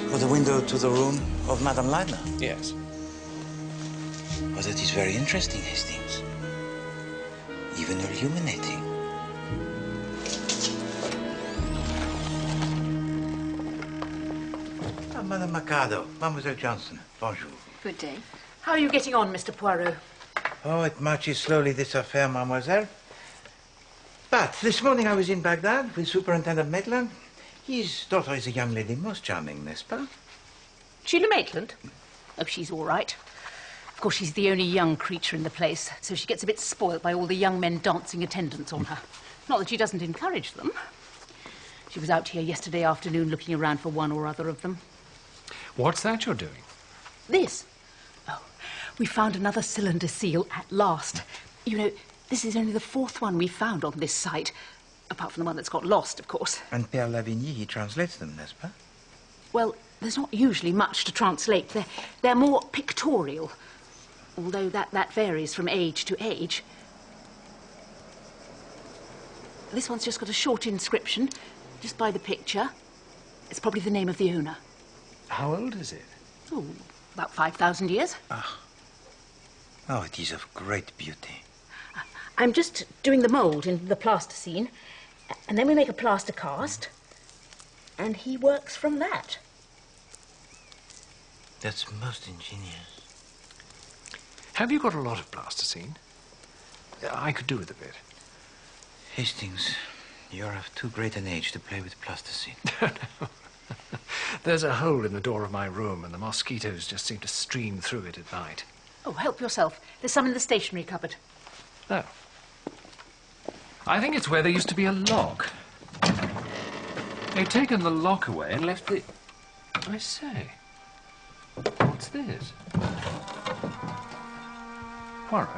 For the window to the room of Madame Leidner?
Yes.
Well, that is very interesting, Hastings. Even illuminating. Ah, Madame Mercado, Mademoiselle Johnson, bonjour.
Good day.
How are you getting on, Mr. Poirot?
Oh, it marches slowly, this affair, mademoiselle. But this morning I was in Baghdad with Superintendent Maitland. His daughter is a young lady, most charming, n'est-ce pas?
Sheila Maitland? Oh, she's all right. Of course, she's the only young creature in the place, so she gets a bit spoilt by all the young men dancing attendance on her. Not that she doesn't encourage them. She was out here yesterday afternoon looking around for one or other of them.
What's that you're doing?
This. Oh, we found another cylinder seal at last. You know, this is only the fourth one we've found on this site, apart from the one that's got lost, of course.
And Père Lavigny, he translates them, n'est-ce pas?
Well, there's not usually much to translate. They're more pictorial, although that varies from age to age. This one's just got a short inscription, just by the picture. It's probably the name of the owner.
How old is it?
Oh, about 5,000 years.
Ah. Oh, it is of great beauty.
I'm just doing the mould in the plasticine, and then we make a plaster cast, and he works from that.
That's most ingenious.
Have you got a lot of plasticine? I could do with a bit.
Hastings, you're of too great an age to play with plasticine.
There's a hole in the door of my room, and the mosquitoes just seem to stream through it at night.
Oh, help yourself. There's some in the stationery cupboard.
Oh. I think it's where there used to be a lock. They've taken the lock away and left the... I say. What's this? Poirot?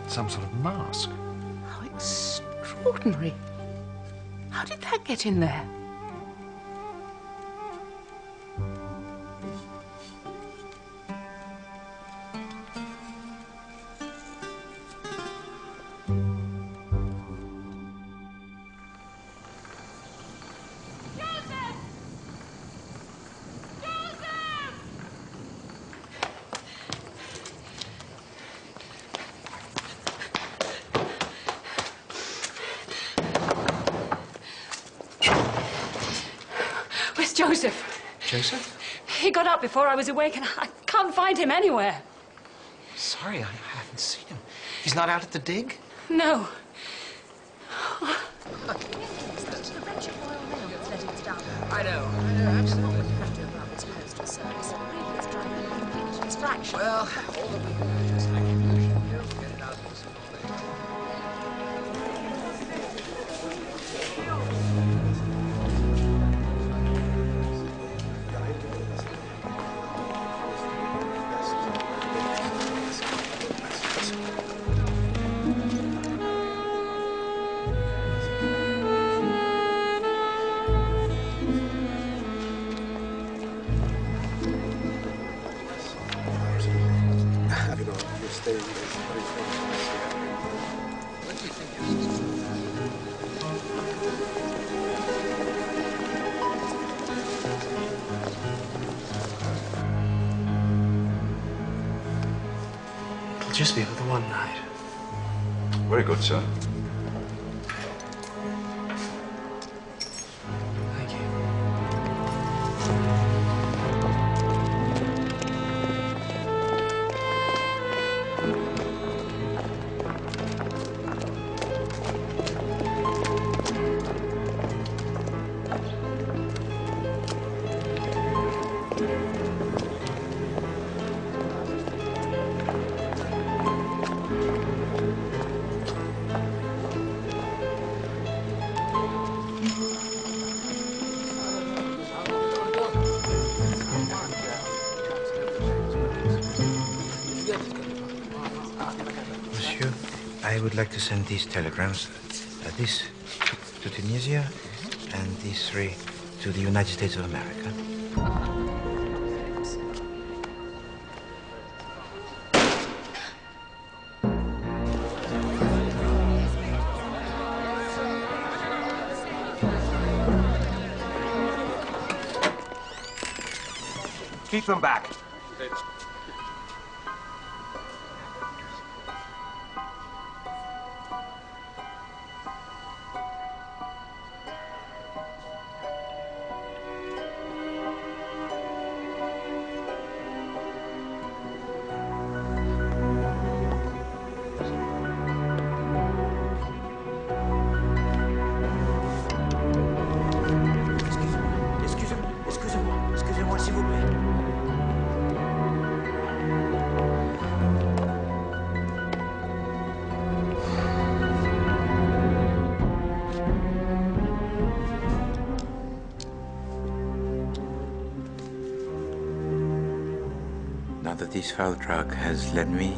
Some sort of mask.
How extraordinary. How did that get in there?
Where's Joseph?
Joseph?
He got up before I was awake and I can't find him anywhere.
Sorry, I haven't seen him. He's not out at the dig?
No.
I know, absolutely. What you have to about this postal service, and really it's driving me a complete distraction. Well, all that we can do is just get it out of this
It'll just be for the one night.
Very good, sir.
Thank you.
Monsieur, I would like to send these telegrams, this to Tunisia and these three to the United States of America.
Keep them back.
Excusez-moi, s'il vous plaît. Now that this foul drug has led me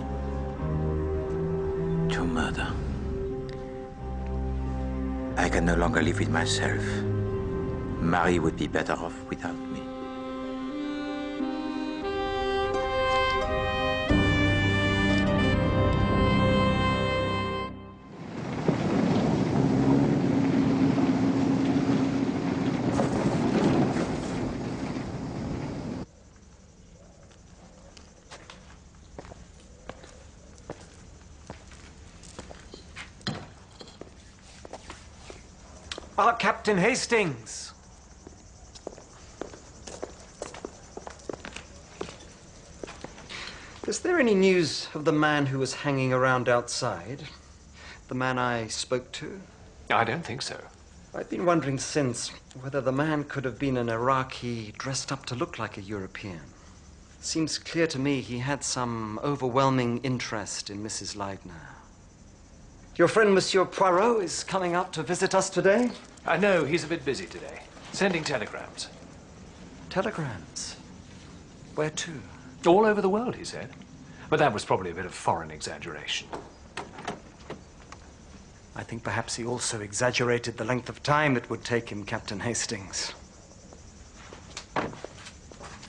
to murder, I can no longer live with myself. Marie would be better off without me.
Ah, Captain Hastings! Is there any news of the man who was hanging around outside? The man I spoke to?
I don't think so.
I've been wondering since whether the man could have been an Iraqi dressed up to look like a European. Seems clear to me he had some overwhelming interest in Mrs. Leidner. Your friend, Monsieur Poirot, is coming out to visit us today?
No, he's a bit busy today. Sending telegrams.
Telegrams? Where to?
All over the world, he said. But that was probably a bit of foreign exaggeration.
I think perhaps he also exaggerated the length of time it would take him, Captain Hastings.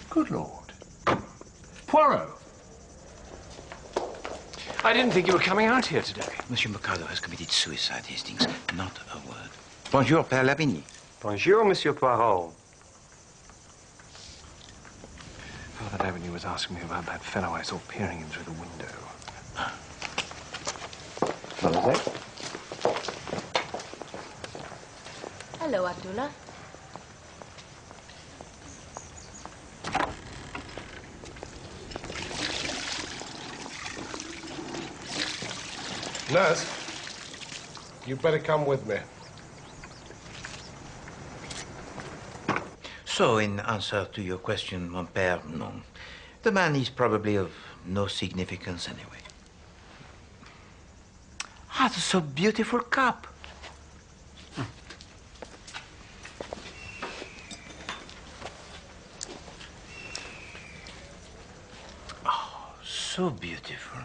Good Lord. Poirot! I didn't think you were coming out here today.
Monsieur Mercado has committed suicide, Hastings. Not a word. Bonjour, Père Lavigny.
Bonjour, Monsieur Poirot.
Father Lavigny was asking me about that fellow I saw peering in through the window.
Mademoiselle?
Hello, Abdullah.
Nurse, you better come with me.
So, in answer to your question, mon père, no. The man is probably of no significance anyway. Ah, that's so beautiful cup. Oh, so beautiful.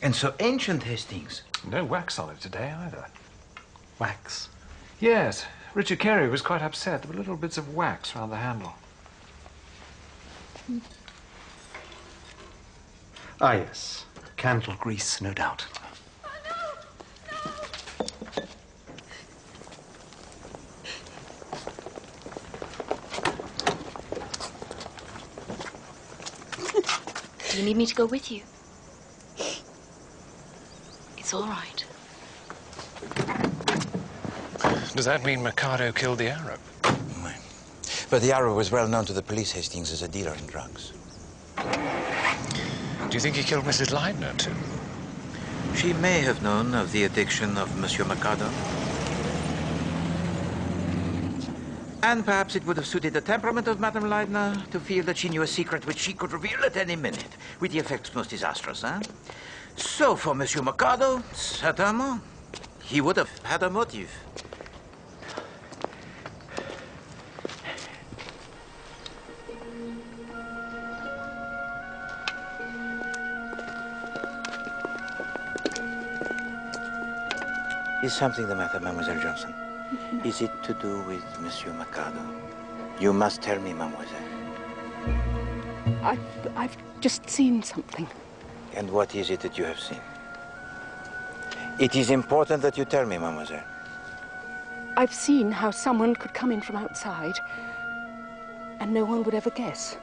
And so ancient, Hastings.
No wax on it today, either.
Wax?
Yes. Richard Carey was quite upset. There were little bits of wax round the handle.
Ah, yes. Candle grease, no doubt.
Do you need me to go with you? It's all right.
Does that mean Mercado killed the Arab?
But the Arab was well known to the police, Hastings, as a dealer in drugs.
Do you think he killed Mrs. Leidner, too?
She may have known of the addiction of Monsieur Mercado. And perhaps it would have suited the temperament of Madame Leidner to feel that she knew a secret which she could reveal at any minute, with the effects most disastrous, eh? So, for Monsieur Mercado, certainement, he would have had a motive. Is something the matter, Mademoiselle Johnson? Is it to do with Monsieur Mercado? You must tell me, Mademoiselle.
I've just seen something.
And what is it that you have seen? It is important that you tell me, Mademoiselle.
I've seen how someone could come in from outside and no one would ever guess.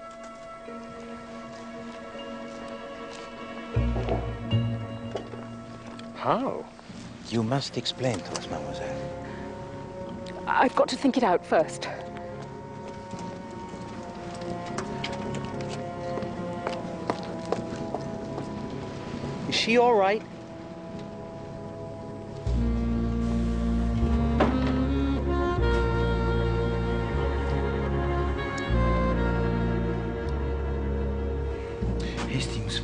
How?
You must explain to us, Mademoiselle.
I've got to think it out first.
Is she all right?
Hastings,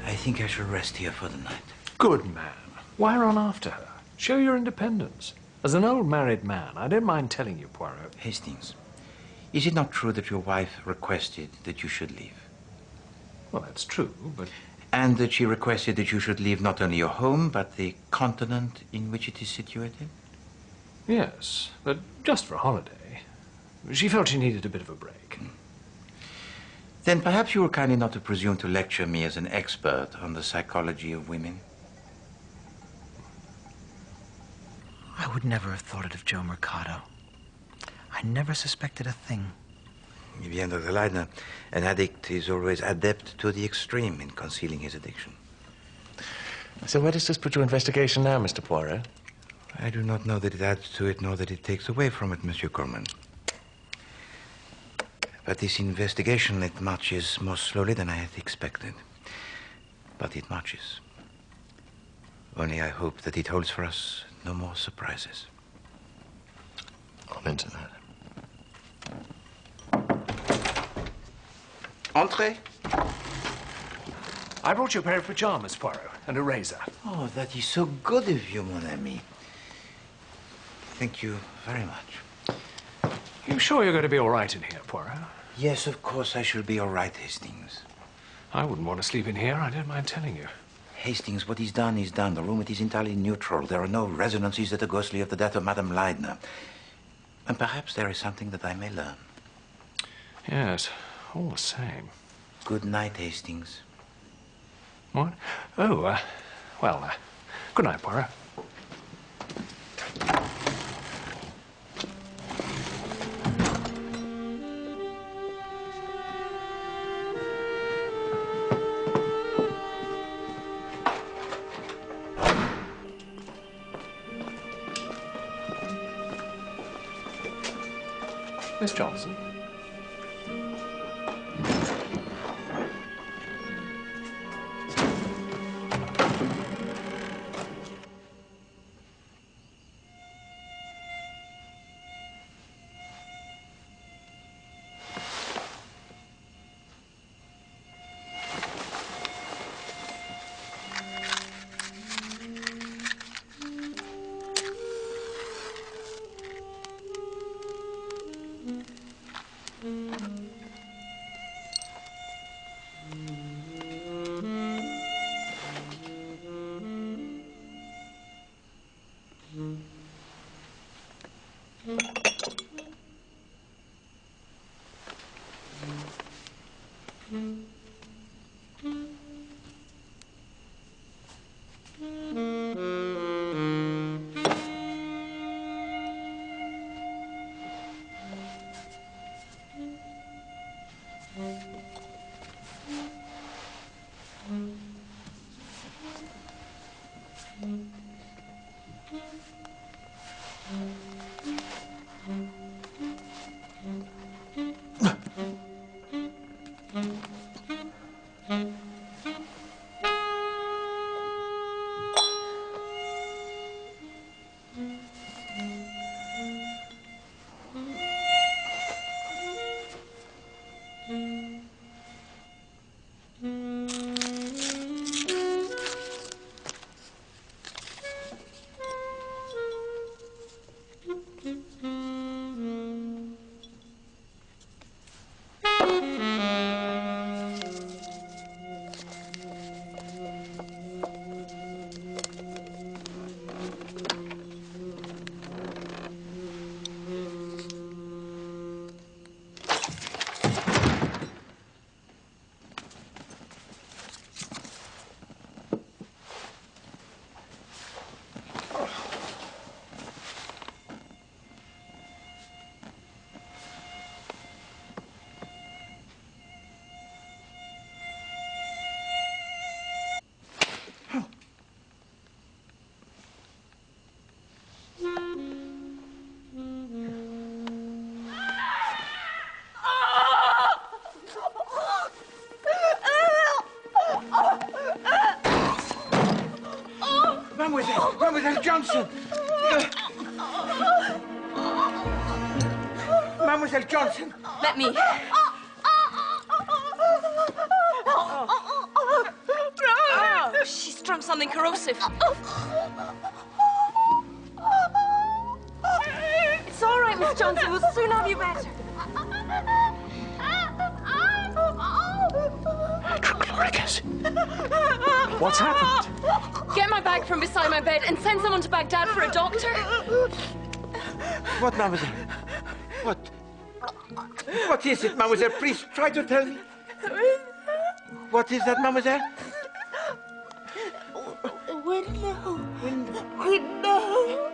I think I shall rest here for the night.
Good man. Why run after her? Show your independence. As an old married man, I don't mind telling you, Poirot.
Hastings, is it not true that your wife requested that you should leave?
Well, that's true, but...
And that she requested that you should leave not only your home, but the continent in which it is situated?
Yes, but just for a holiday. She felt she needed a bit of a break.
Then perhaps you will kindly not to presume to lecture me as an expert on the psychology of women.
I would never have thought it of Joe Mercado. I never suspected a thing.
Bien, Dr. Leidner, an addict is always adept to the extreme in concealing his addiction.
So where does this put your investigation now, Mr. Poirot?
I do not know that it adds to it, nor that it takes away from it, Monsieur Coleman. But this investigation, it marches more slowly than I had expected. But it marches. Only I hope that it holds for us no more surprises.
I'm into that.
Entrez.
I brought you a pair of pajamas, Poirot, and a razor.
Oh, that is so good of you, mon ami. Thank you very much.
You sure you're going to be all right in here, Poirot?
Yes, of course I shall be all right, Hastings.
I wouldn't want to sleep in here, I don't mind telling you.
Hastings, what is done is done. The room, it is entirely neutral. There are no resonances that are ghostly of the death of Madame Leidner. And perhaps there is something that I may learn.
Yes, all the same.
Good night, Hastings.
What? Oh, well, good night, Poirot. Miss Johnson.
Mademoiselle Johnson! Mademoiselle Johnson!
Let me. Oh, she's drunk something corrosive. It's all right, Miss Johnson. We'll soon have you better.
What's happened?
Get my bag from beside my bed and send someone to Baghdad for a doctor.
What, mademoiselle? What? What is it, mademoiselle? Please, try to tell me. What is that, mademoiselle?
Window. Window.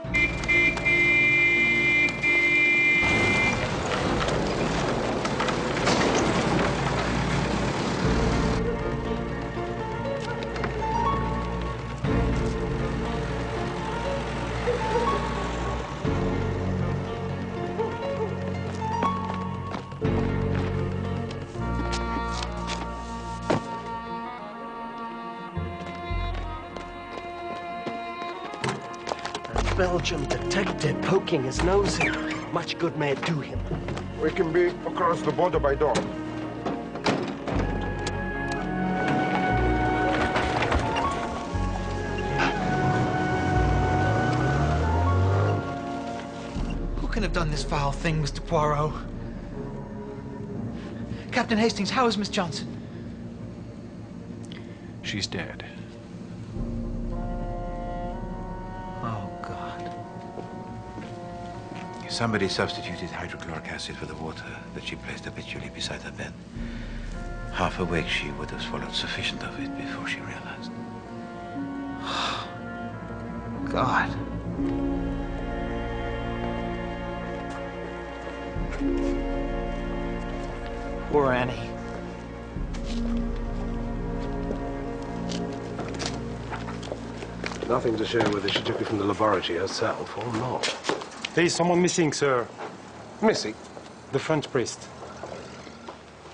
Belgian detective poking his nose in. Much good may it do him.
We can be across the border by dawn.
Who can have done this foul thing, Mr. Poirot? Captain Hastings, how is Miss Johnson?
She's dead.
Oh, God.
Somebody substituted hydrochloric acid for the water that she placed habitually beside her bed. Half awake, she would have swallowed sufficient of it before she realized.
God. Poor Annie.
Nothing to show whether she took it from the laboratory herself or not.
There is someone missing, sir.
Missing?
The French priest.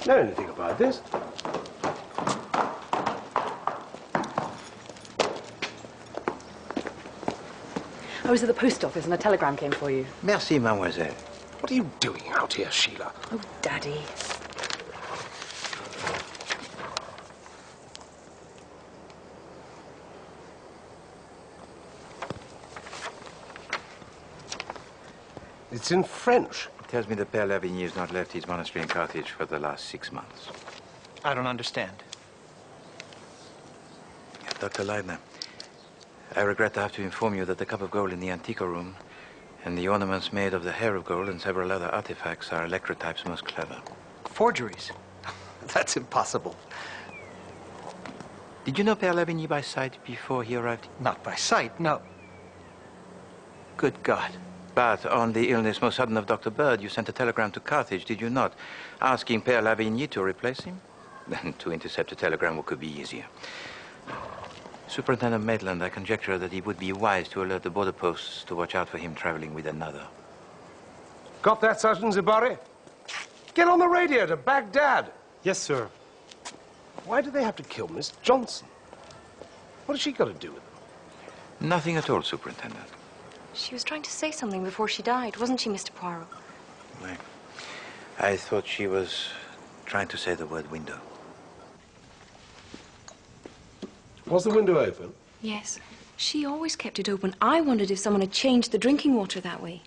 Know anything about this?
I was at the post office and a telegram came for you.
Merci, mademoiselle.
What are you doing out here, Sheila?
Oh, Daddy.
It's in French.
It tells me that Père Lavigny has not left his monastery in Carthage for the last 6 months.
I don't understand.
Dr. Leidner, I regret to have to inform you that the cup of gold in the Antico room and the ornaments made of the hair of gold and several other artifacts are Electrotype's most clever.
Forgeries? That's impossible.
Did you know Père Lavigny by sight before he arrived?
Not by sight, no. Good God.
But on the illness most sudden of Dr. Bird, you sent a telegram to Carthage, did you not? Asking Père Lavigny to replace him? Then to intercept a telegram, what could be easier? Superintendent Maitland, I conjecture that he would be wise to alert the border posts to watch out for him traveling with another.
Got that, Sergeant Zibari? Get on the radio to Baghdad.
Yes, sir.
Why do they have to kill Miss Johnson? What has she got to do with them?
Nothing at all, Superintendent.
She was trying to say something before she died, wasn't she, Mr. Poirot?
I thought she was trying to say the word window.
Was the window open?
Yes. She always kept it open. I wondered if someone had changed the drinking water that way.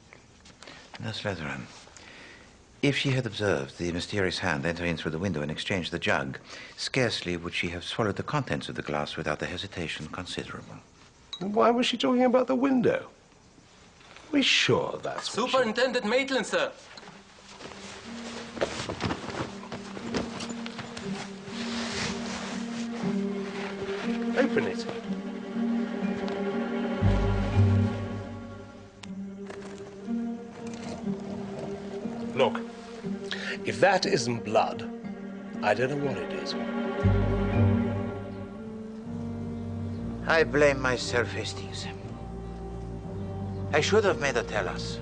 Nurse Letheran, if she had observed the mysterious hand enter in through the window and exchange the jug, scarcely would she have swallowed the contents of the glass without a hesitation considerable.
Why was she talking about the window? Are we sure that's what
Superintendent Maitland, sir.
Open it. Look, if that isn't blood, I don't know what it is.
I blame myself, Hastings. I should have made her tell us.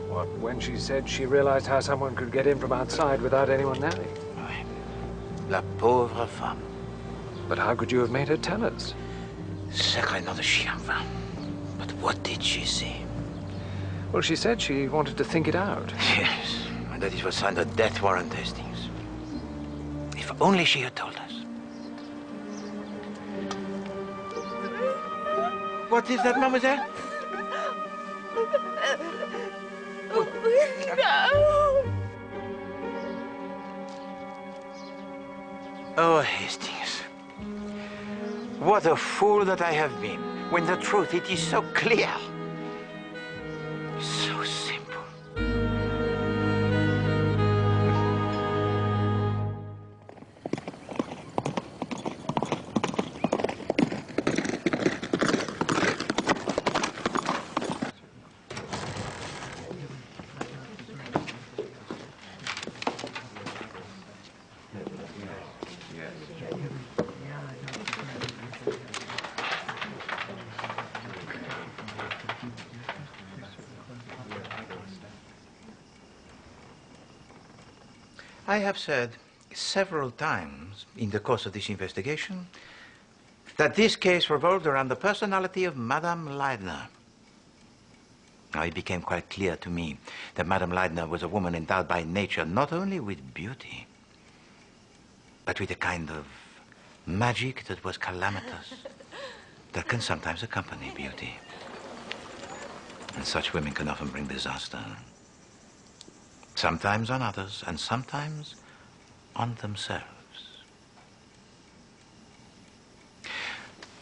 What, when she said she realized how someone could get in from outside without anyone knowing?
La pauvre femme.
But how could you have made her tell us?
Sacré nom de chien. But what did she say?
Well, she said she wanted to think it out.
Yes, and that it was signed a death warrant, Hastings. If only she had told us. What is that, mademoiselle?
No.
Oh, Hastings. What a fool that I have been, when the truth, it is so clear. So simple. I have said several times in the course of this investigation that this case revolved around the personality of Madame Leidner. Now, it became quite clear to me that Madame Leidner was a woman endowed by nature not only with beauty, but with a kind of magic that was calamitous, that can sometimes accompany beauty. And such women can often bring disaster. Sometimes on others, and sometimes on themselves.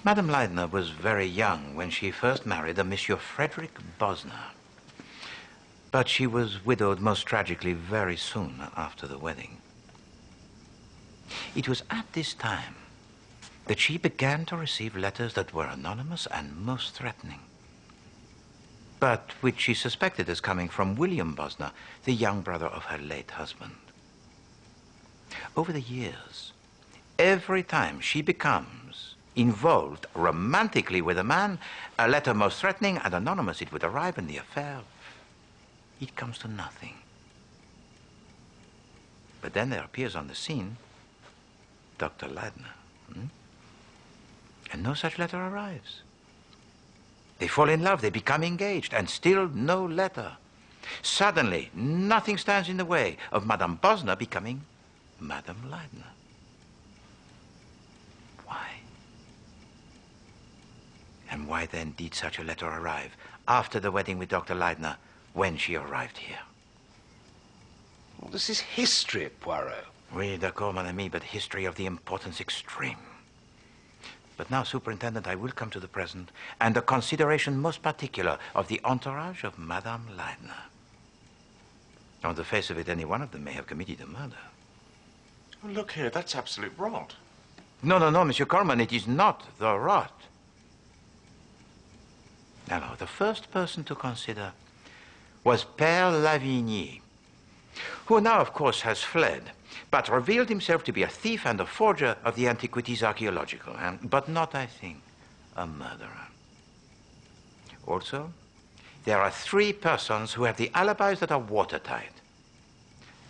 Madame Leidner was very young when she first married a Monsieur Frederick Bosner. But she was widowed most tragically very soon after the wedding. It was at this time that she began to receive letters that were anonymous and most threatening, but which she suspected as coming from William Bosner, the young brother of her late husband. Over the years, every time she becomes involved romantically with a man, a letter most threatening and anonymous it would arrive, and the affair, it comes to nothing. But then there appears on the scene Dr. Leidner. And no such letter arrives. They fall in love, they become engaged, and still no letter. Suddenly, nothing stands in the way of Madame Bosner becoming Madame Leidner. Why? And why then did such a letter arrive after the wedding with Dr. Leidner when she arrived here?
Well, this is history, Poirot.
Oui, d'accord, mon ami, but history of the importance extreme. But now, Superintendent, I will come to the present and the consideration most particular of the entourage of Madame Leidner. On the face of it, any one of them may have committed a murder.
Oh, look here, that's absolute rot.
No, no, no, Monsieur Coleman, it is not the rot. Now, the first person to consider was Père Lavigny, who now, of course, has fled, but revealed himself to be a thief and a forger of the Antiquities Archaeological, but not, I think, a murderer. Also, there are 3 persons who have the alibis that are watertight.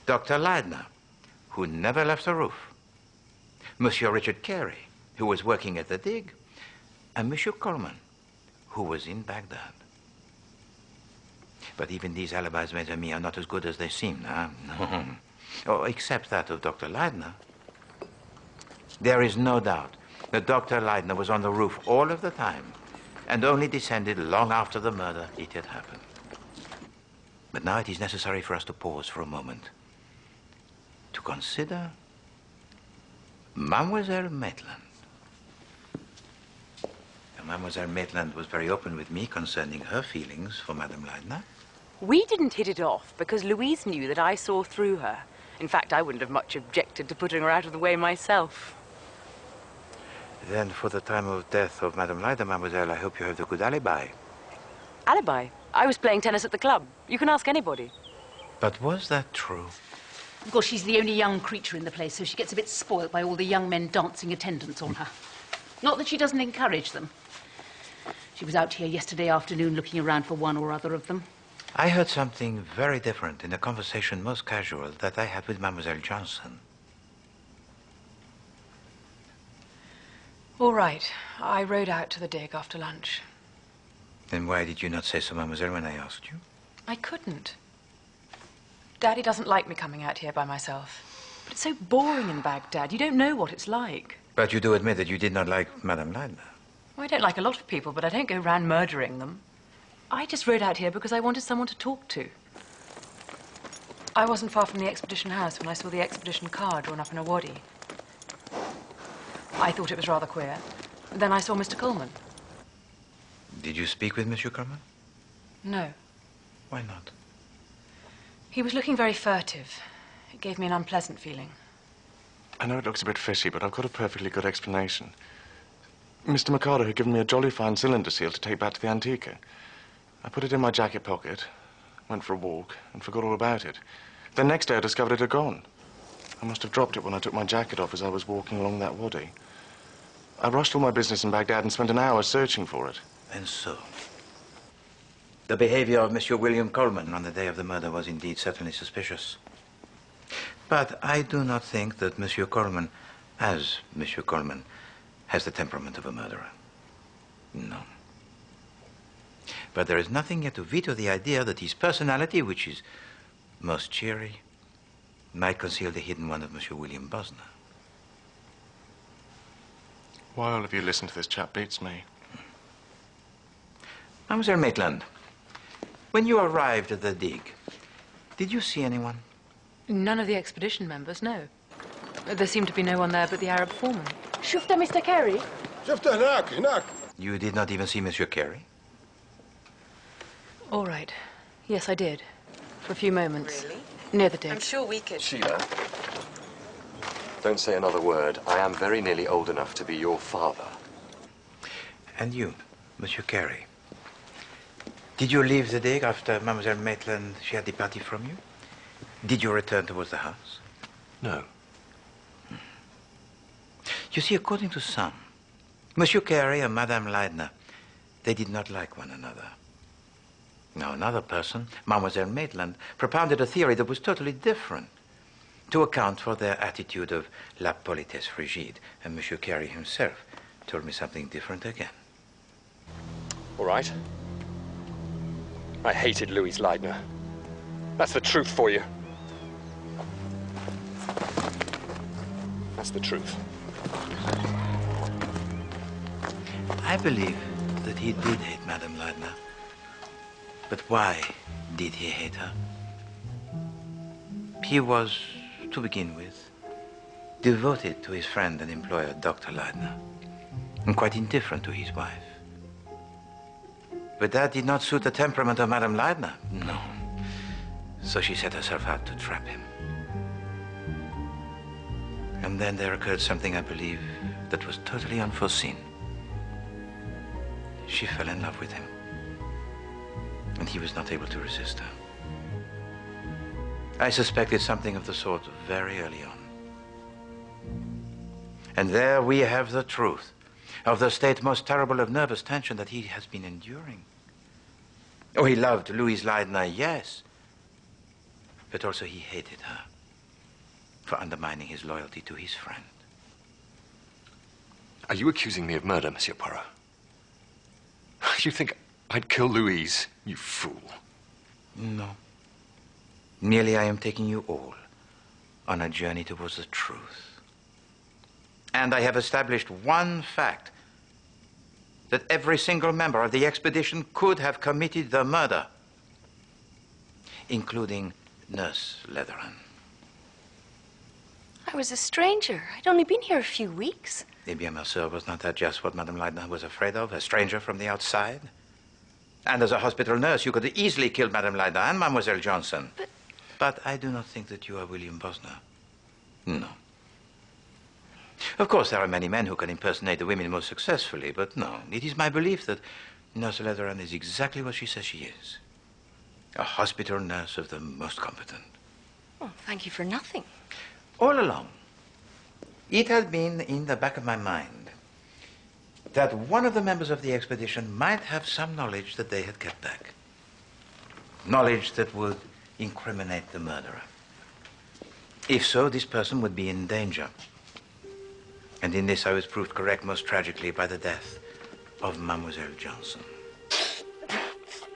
Dr. Leidner, who never left the roof, Monsieur Richard Carey, who was working at the dig, and Monsieur Coleman, who was in Baghdad. But even these alibis, mes amis, are not as good as they seem, huh? No. Oh, except that of Dr. Leidner. There is no doubt that Dr. Leidner was on the roof all of the time and only descended long after the murder it had happened. But now it is necessary for us to pause for a moment to consider Mademoiselle Maitland. Mademoiselle Maitland was very open with me concerning her feelings for Madame Leidner.
We didn't hit it off because Louise knew that I saw through her. In fact, I wouldn't have much objected to putting her out of the way myself.
Then, for the time of death of Madame Leidner, Mademoiselle, I hope you have the good alibi.
Alibi? I was playing tennis at the club. You can ask anybody.
But was that true?
Of course, she's the only young creature in the place, so she gets a bit spoilt by all the young men dancing attendance on her. Not that she doesn't encourage them. She was out here yesterday afternoon looking around for one or other of them.
I heard something very different in a conversation most casual that I had with Mademoiselle Johnson.
All right. I rode out to the dig after lunch.
Then why did you not say so, Mademoiselle, when I asked you?
I couldn't. Daddy doesn't like me coming out here by myself. But it's so boring in Baghdad. You don't know what it's like.
But you do admit that you did not like Madame Leidner.
Well, I don't like a lot of people, but I don't go round murdering them. I just rode out here because I wanted someone to talk to. I wasn't far from the expedition house when I saw the expedition car drawn up in a wadi. I thought it was rather queer. Then I saw Mr. Coleman.
Did you speak with Monsieur Coleman?
No.
Why not?
He was looking very furtive. It gave me an unpleasant feeling.
I know it looks a bit fishy, but I've got a perfectly good explanation. Mr. Mikado had given me a jolly fine cylinder seal to take back to the Antica. I put it in my jacket pocket, went for a walk, and forgot all about it. Then next day I discovered it had gone. I must have dropped it when I took my jacket off as I was walking along that wadi. I rushed all my business in Baghdad and spent an hour searching for it.
And so, the behavior of Monsieur William Coleman on the day of the murder was indeed certainly suspicious. But I do not think that Monsieur Coleman, as Monsieur Coleman, has the temperament of a murderer. No. But there is nothing yet to veto the idea that his personality, which is most cheery, might conceal the hidden one of Monsieur William Bosner.
Why all of you listen to this chap beats me.
Mademoiselle Maitland, when you arrived at the dig, did you see anyone?
None of the expedition members, no. There seemed to be no one there but the Arab foreman.
Shufta, Mr. Carey?
شفته هناك.
You did not even see Monsieur Carey?
All right. Yes, I did. For a few moments. Really? Near the dig.
I'm sure we could.
Sheila, don't say another word. I am very nearly old enough to be your father.
And you, Monsieur Carey? Did you leave the dig after Mademoiselle Maitland, she had departed from you? Did you return towards the house?
No.
You see, according to some, Monsieur Carey and Madame Leidner, they did not like one another. Now, another person, Mademoiselle Maitland, propounded a theory that was totally different to account for their attitude of la politesse frigide, and Monsieur Carey himself told me something different again.
All right. I hated Louise Leidner. That's the truth for you. That's the truth.
I believe that he did hate Madame Leidner. But why did he hate her? He was, to begin with, devoted to his friend and employer, Dr. Leidner, and quite indifferent to his wife. But that did not suit the temperament of Madame Leidner, no. So she set herself out to trap him. And then there occurred something, I believe, that was totally unforeseen. She fell in love with him, and he was not able to resist her. I suspected something of the sort very early on. And there we have the truth of the state most terrible of nervous tension that he has been enduring. Oh, he loved Louise Leidner, yes, but also he hated her for undermining his loyalty to his friend.
Are you accusing me of murder, Monsieur Poirot? You think I'd kill Louise, you fool?
No. Merely I am taking you all on a journey towards the truth. And I have established one fact, that every single member of the expedition could have committed the murder, including Nurse Leatheran.
I was a stranger. I'd only been here a few weeks.
Eh bien, ma sœur, was not that just what Madame Leidner was afraid of, a stranger from the outside? And as a hospital nurse, you could have easily killed Madame Leidner and Mademoiselle Johnson. But I do not think that you are William Bosner. No. Of course, there are many men who can impersonate the women most successfully, but no. It is my belief that Nurse Leatheran is exactly what she says she is. A hospital nurse of the most competent.
Oh, thank you for nothing.
All along, it had been in the back of my mind that one of the members of the expedition might have some knowledge that they had kept back. Knowledge that would incriminate the murderer. If so, this person would be in danger. And in this I was proved correct most tragically by the death of Mademoiselle Johnson.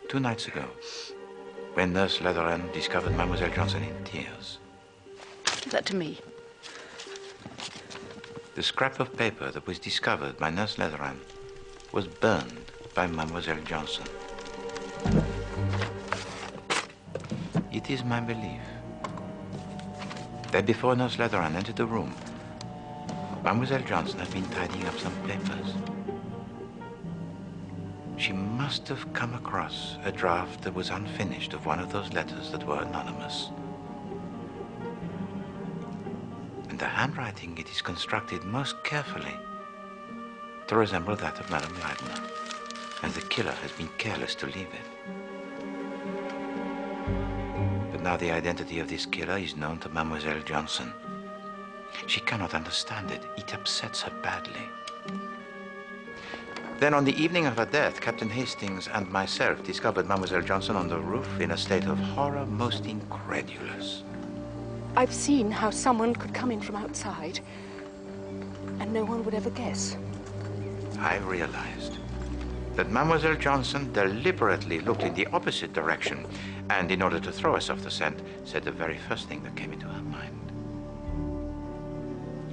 2 nights ago, when Nurse Leatheran discovered Mademoiselle Johnson in tears.
Do that to me.
The scrap of paper that was discovered by Nurse Leatheran was burned by Mademoiselle Johnson. It is my belief that before Nurse Leatheran entered the room, Mademoiselle Johnson had been tidying up some papers. She must have come across a draft that was unfinished of one of those letters that were anonymous. And the handwriting, it is constructed most carefully to resemble that of Madame Leidner. And the killer has been careless to leave it. But now the identity of this killer is known to Mademoiselle Johnson. She cannot understand it. It upsets her badly. Then on the evening of her death, Captain Hastings and myself discovered Mademoiselle Johnson on the roof in a state of horror most incredulous.
I've seen how someone could come in from outside, and no one would ever guess.
I realized that Mademoiselle Johnson deliberately looked in the opposite direction and, in order to throw us off the scent, said the very first thing that came into her mind.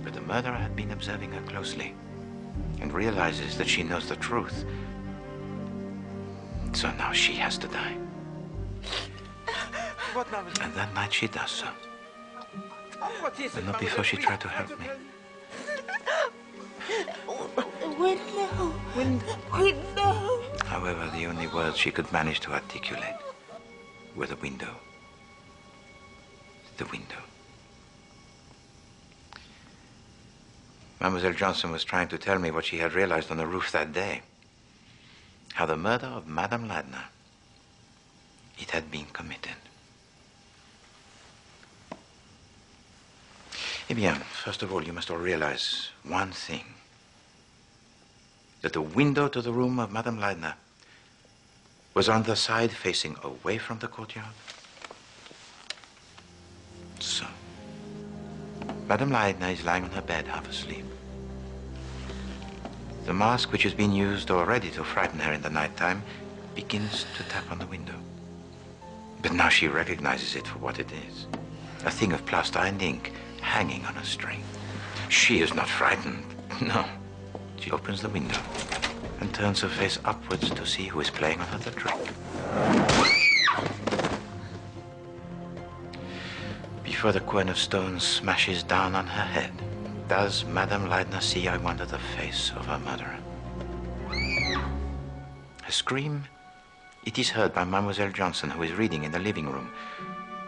But the murderer had been observing her closely and realizes that she knows the truth. So now she has to die. And that night she does so. But not before she tried to help me.
Window. Window.
However, the only words she could manage to articulate were the window. The window. Mademoiselle Johnson was trying to tell me what she had realized on the roof that day. How the murder of Madame Ladner, it had been committed. Eh bien, first of all, you must all realize one thing. That the window to the room of Madame Ladner was on the side facing away from the courtyard. So, Madame Ladner is lying on her bed, half asleep. The mask which has been used already to frighten her in the nighttime begins to tap on the window. But now she recognizes it for what it is. A thing of plaster and ink hanging on a string. She is not frightened, no. She opens the window and turns her face upwards to see who is playing on her the trick. Before the quern of stones smashes down on her head, does Madame Ladner see, I wonder, the face of her murderer? Her scream, it is heard by Mademoiselle Johnson, who is reading in the living room,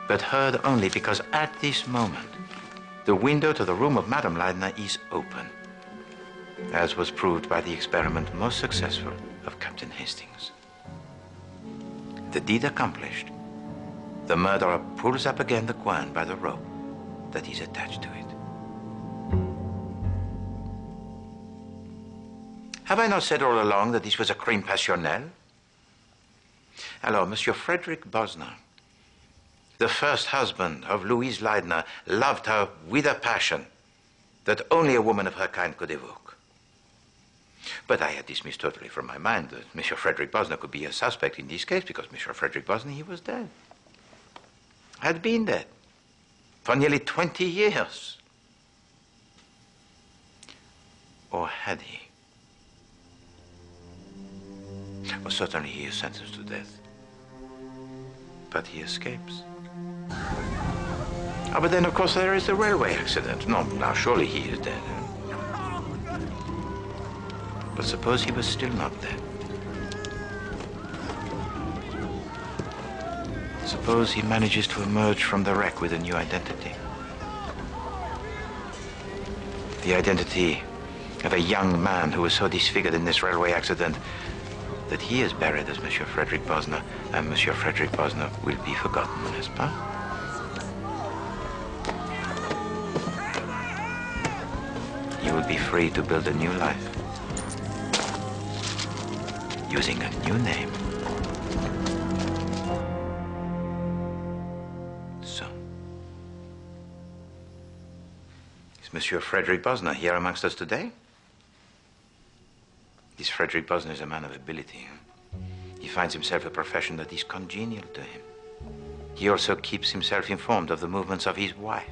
but heard only because at this moment, the window to the room of Madame Ladner is open, as was proved by the experiment most successful of Captain Hastings. The deed accomplished, the murderer pulls up again the quern by the rope that is attached to it. Have I not said all along that this was a crime passionnel? Alors, Monsieur Frederick Bosner, the first husband of Louise Ladner, loved her with a passion that only a woman of her kind could evoke. But I had dismissed totally from my mind that Monsieur Frederick Bosner could be a suspect in this case because Monsieur Frederick Bosner, he was dead. Had been dead for nearly 20 years. Or had he? Well, certainly he is sentenced to death. But he escapes. Ah, but then, of course, there is the railway accident. No, now, surely he is dead. But suppose he was still not dead. Suppose he manages to emerge from the wreck with a new identity. The identity of a young man who was so disfigured in this railway accident that he is buried as Monsieur Frederick Bosner, and Monsieur Frederick Bosner will be forgotten, n'est-ce pas? He will be free to build a new life, using a new name. So, is Monsieur Frederick Bosner here amongst us today? This Frederick Bosner is a man of ability. He finds himself a profession that is congenial to him. He also keeps himself informed of the movements of his wife.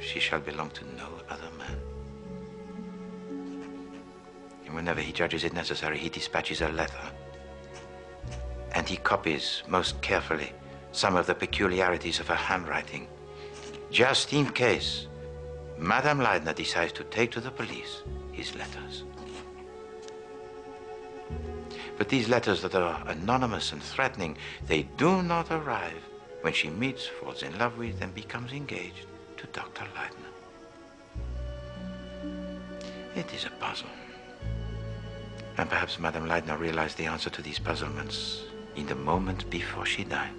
She shall belong to no other man. And whenever he judges it necessary, he dispatches a letter. And he copies most carefully some of the peculiarities of her handwriting, just in case Madame Ladner decides to take to the police his letters. But these letters that are anonymous and threatening, they do not arrive when she meets, falls in love with, and becomes engaged to Dr. Ladner. It is a puzzle. And perhaps Madame Ladner realized the answer to these puzzlements in the moment before she died.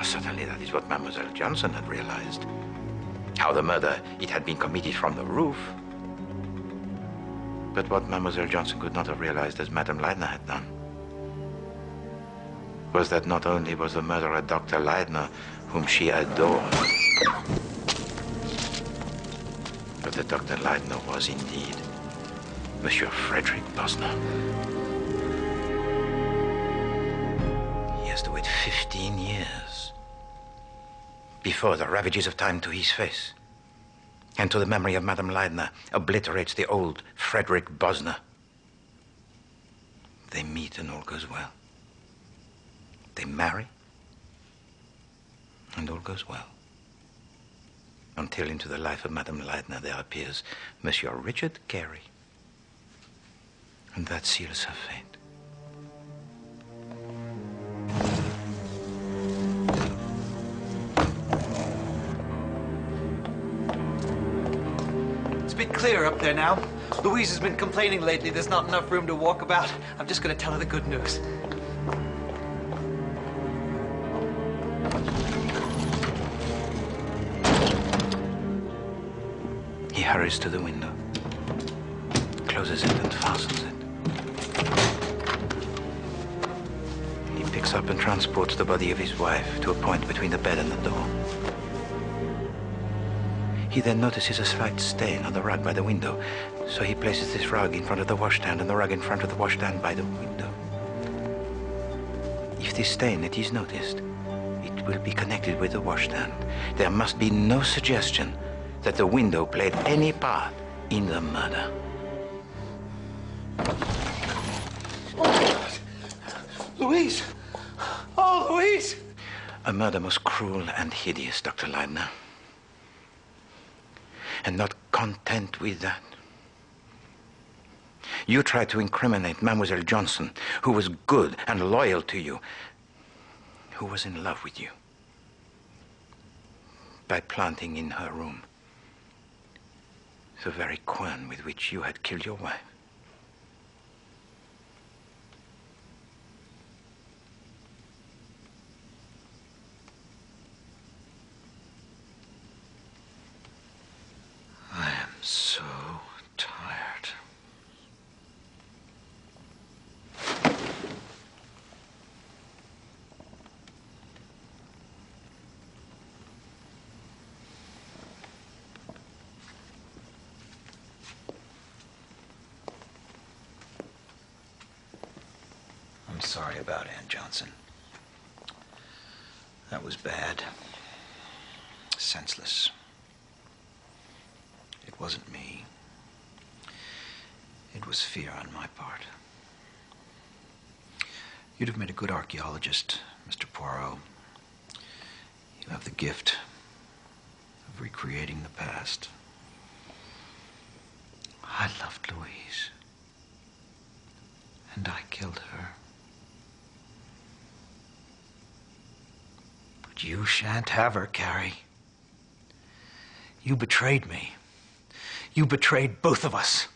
Certainly that is what Mademoiselle Johnson had realized. How the murder, it had been committed from the roof. But what Mademoiselle Johnson could not have realized, as Madame Ladner had done, was that not only was the murderer Dr. Ladner, whom she adored, but that Dr. Leidner was indeed Monsieur Frederick Bosner. He has to wait 15 years before the ravages of time to his face and to the memory of Madame Leidner obliterates the old Frederick Bosner. They meet and all goes well. They marry and all goes well. Until into the life of Madame Leidner there appears Monsieur Richard Carey. And that seals her fate.
It's a bit clearer up there now. Louise has been complaining lately there's not enough room to walk about. I'm just going to tell her the good news.
He hurries to the window, closes it and fastens it. He picks up and transports the body of his wife to a point between the bed and the door. He then notices a slight stain on the rug by the window, so he places this rug in front of the washstand and the rug in front of the washstand by the window. If this stain it is noticed, it will be connected with the washstand. There must be no suggestion that the window played any part in the murder.
Louise! Oh, Louise!
A murder most cruel and hideous, Dr. Leidner. And not content with that, you tried to incriminate Mademoiselle Johnson, who was good and loyal to you, who was in love with you, by planting in her room the very quern with which you had killed your wife.
I am so tired.
I'm sorry about Ann Johnson. That was bad. Senseless. It wasn't me. It was fear on my part. You'd have made a good archaeologist, Mr. Poirot. You have the gift of recreating the past. I loved Louise. And I killed her. But you shan't have her, Carrie. You betrayed me. You betrayed both of us.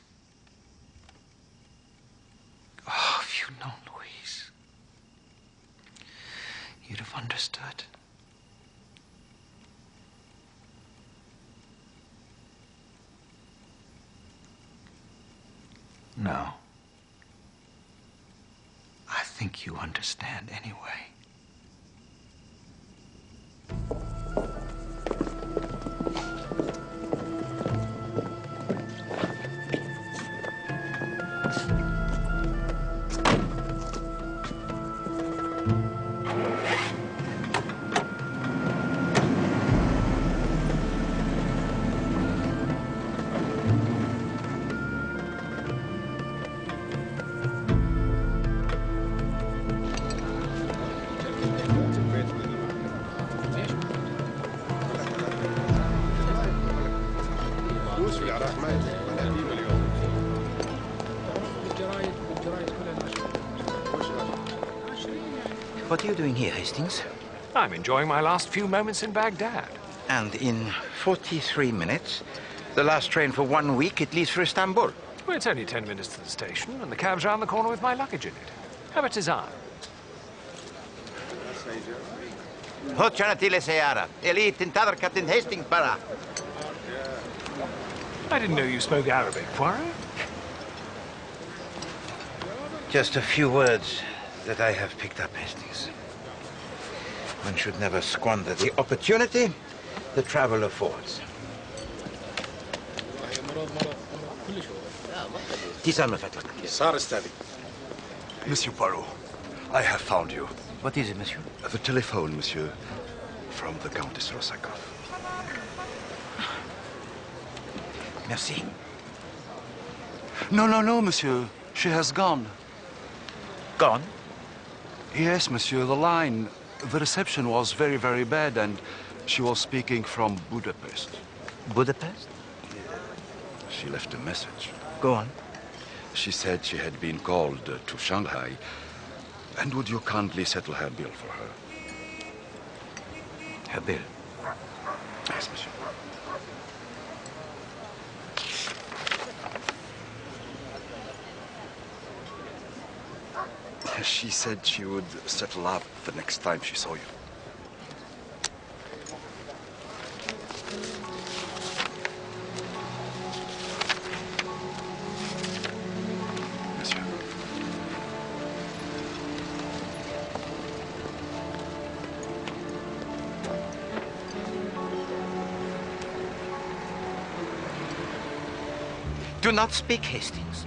Oh, if you'd known Louise, you'd have understood. No. I think you understand anyway.
What are you doing here, Hastings?
I'm enjoying my last few moments in Baghdad.
And in 43 minutes, the last train for 1 week, it leaves for Istanbul.
Well, it's only 10 minutes to the station, and the cab's round the corner with my luggage in it. How about desire?
Captain Hastings para.
I didn't know you spoke Arabic, Poirot.
Just a few words that I have picked up, Hastings. One should never squander the opportunity the travel affords. Tisane me fait la
Sarastadi.
Monsieur Poirot, I have found you.
What is it, monsieur?
The telephone, monsieur, from the Countess Rosakov.
Merci.
No, no, no, monsieur. She has gone.
Gone?
Yes, monsieur, the line. The reception was very, very bad, and she was speaking from Budapest.
Budapest?
She left a message.
Go on.
She said she had been called to Shanghai, and would you kindly settle her bill for her?
Her bill?
Yes, monsieur. She said she would settle up the next time she saw you. Monsieur.
Do not speak, Hastings.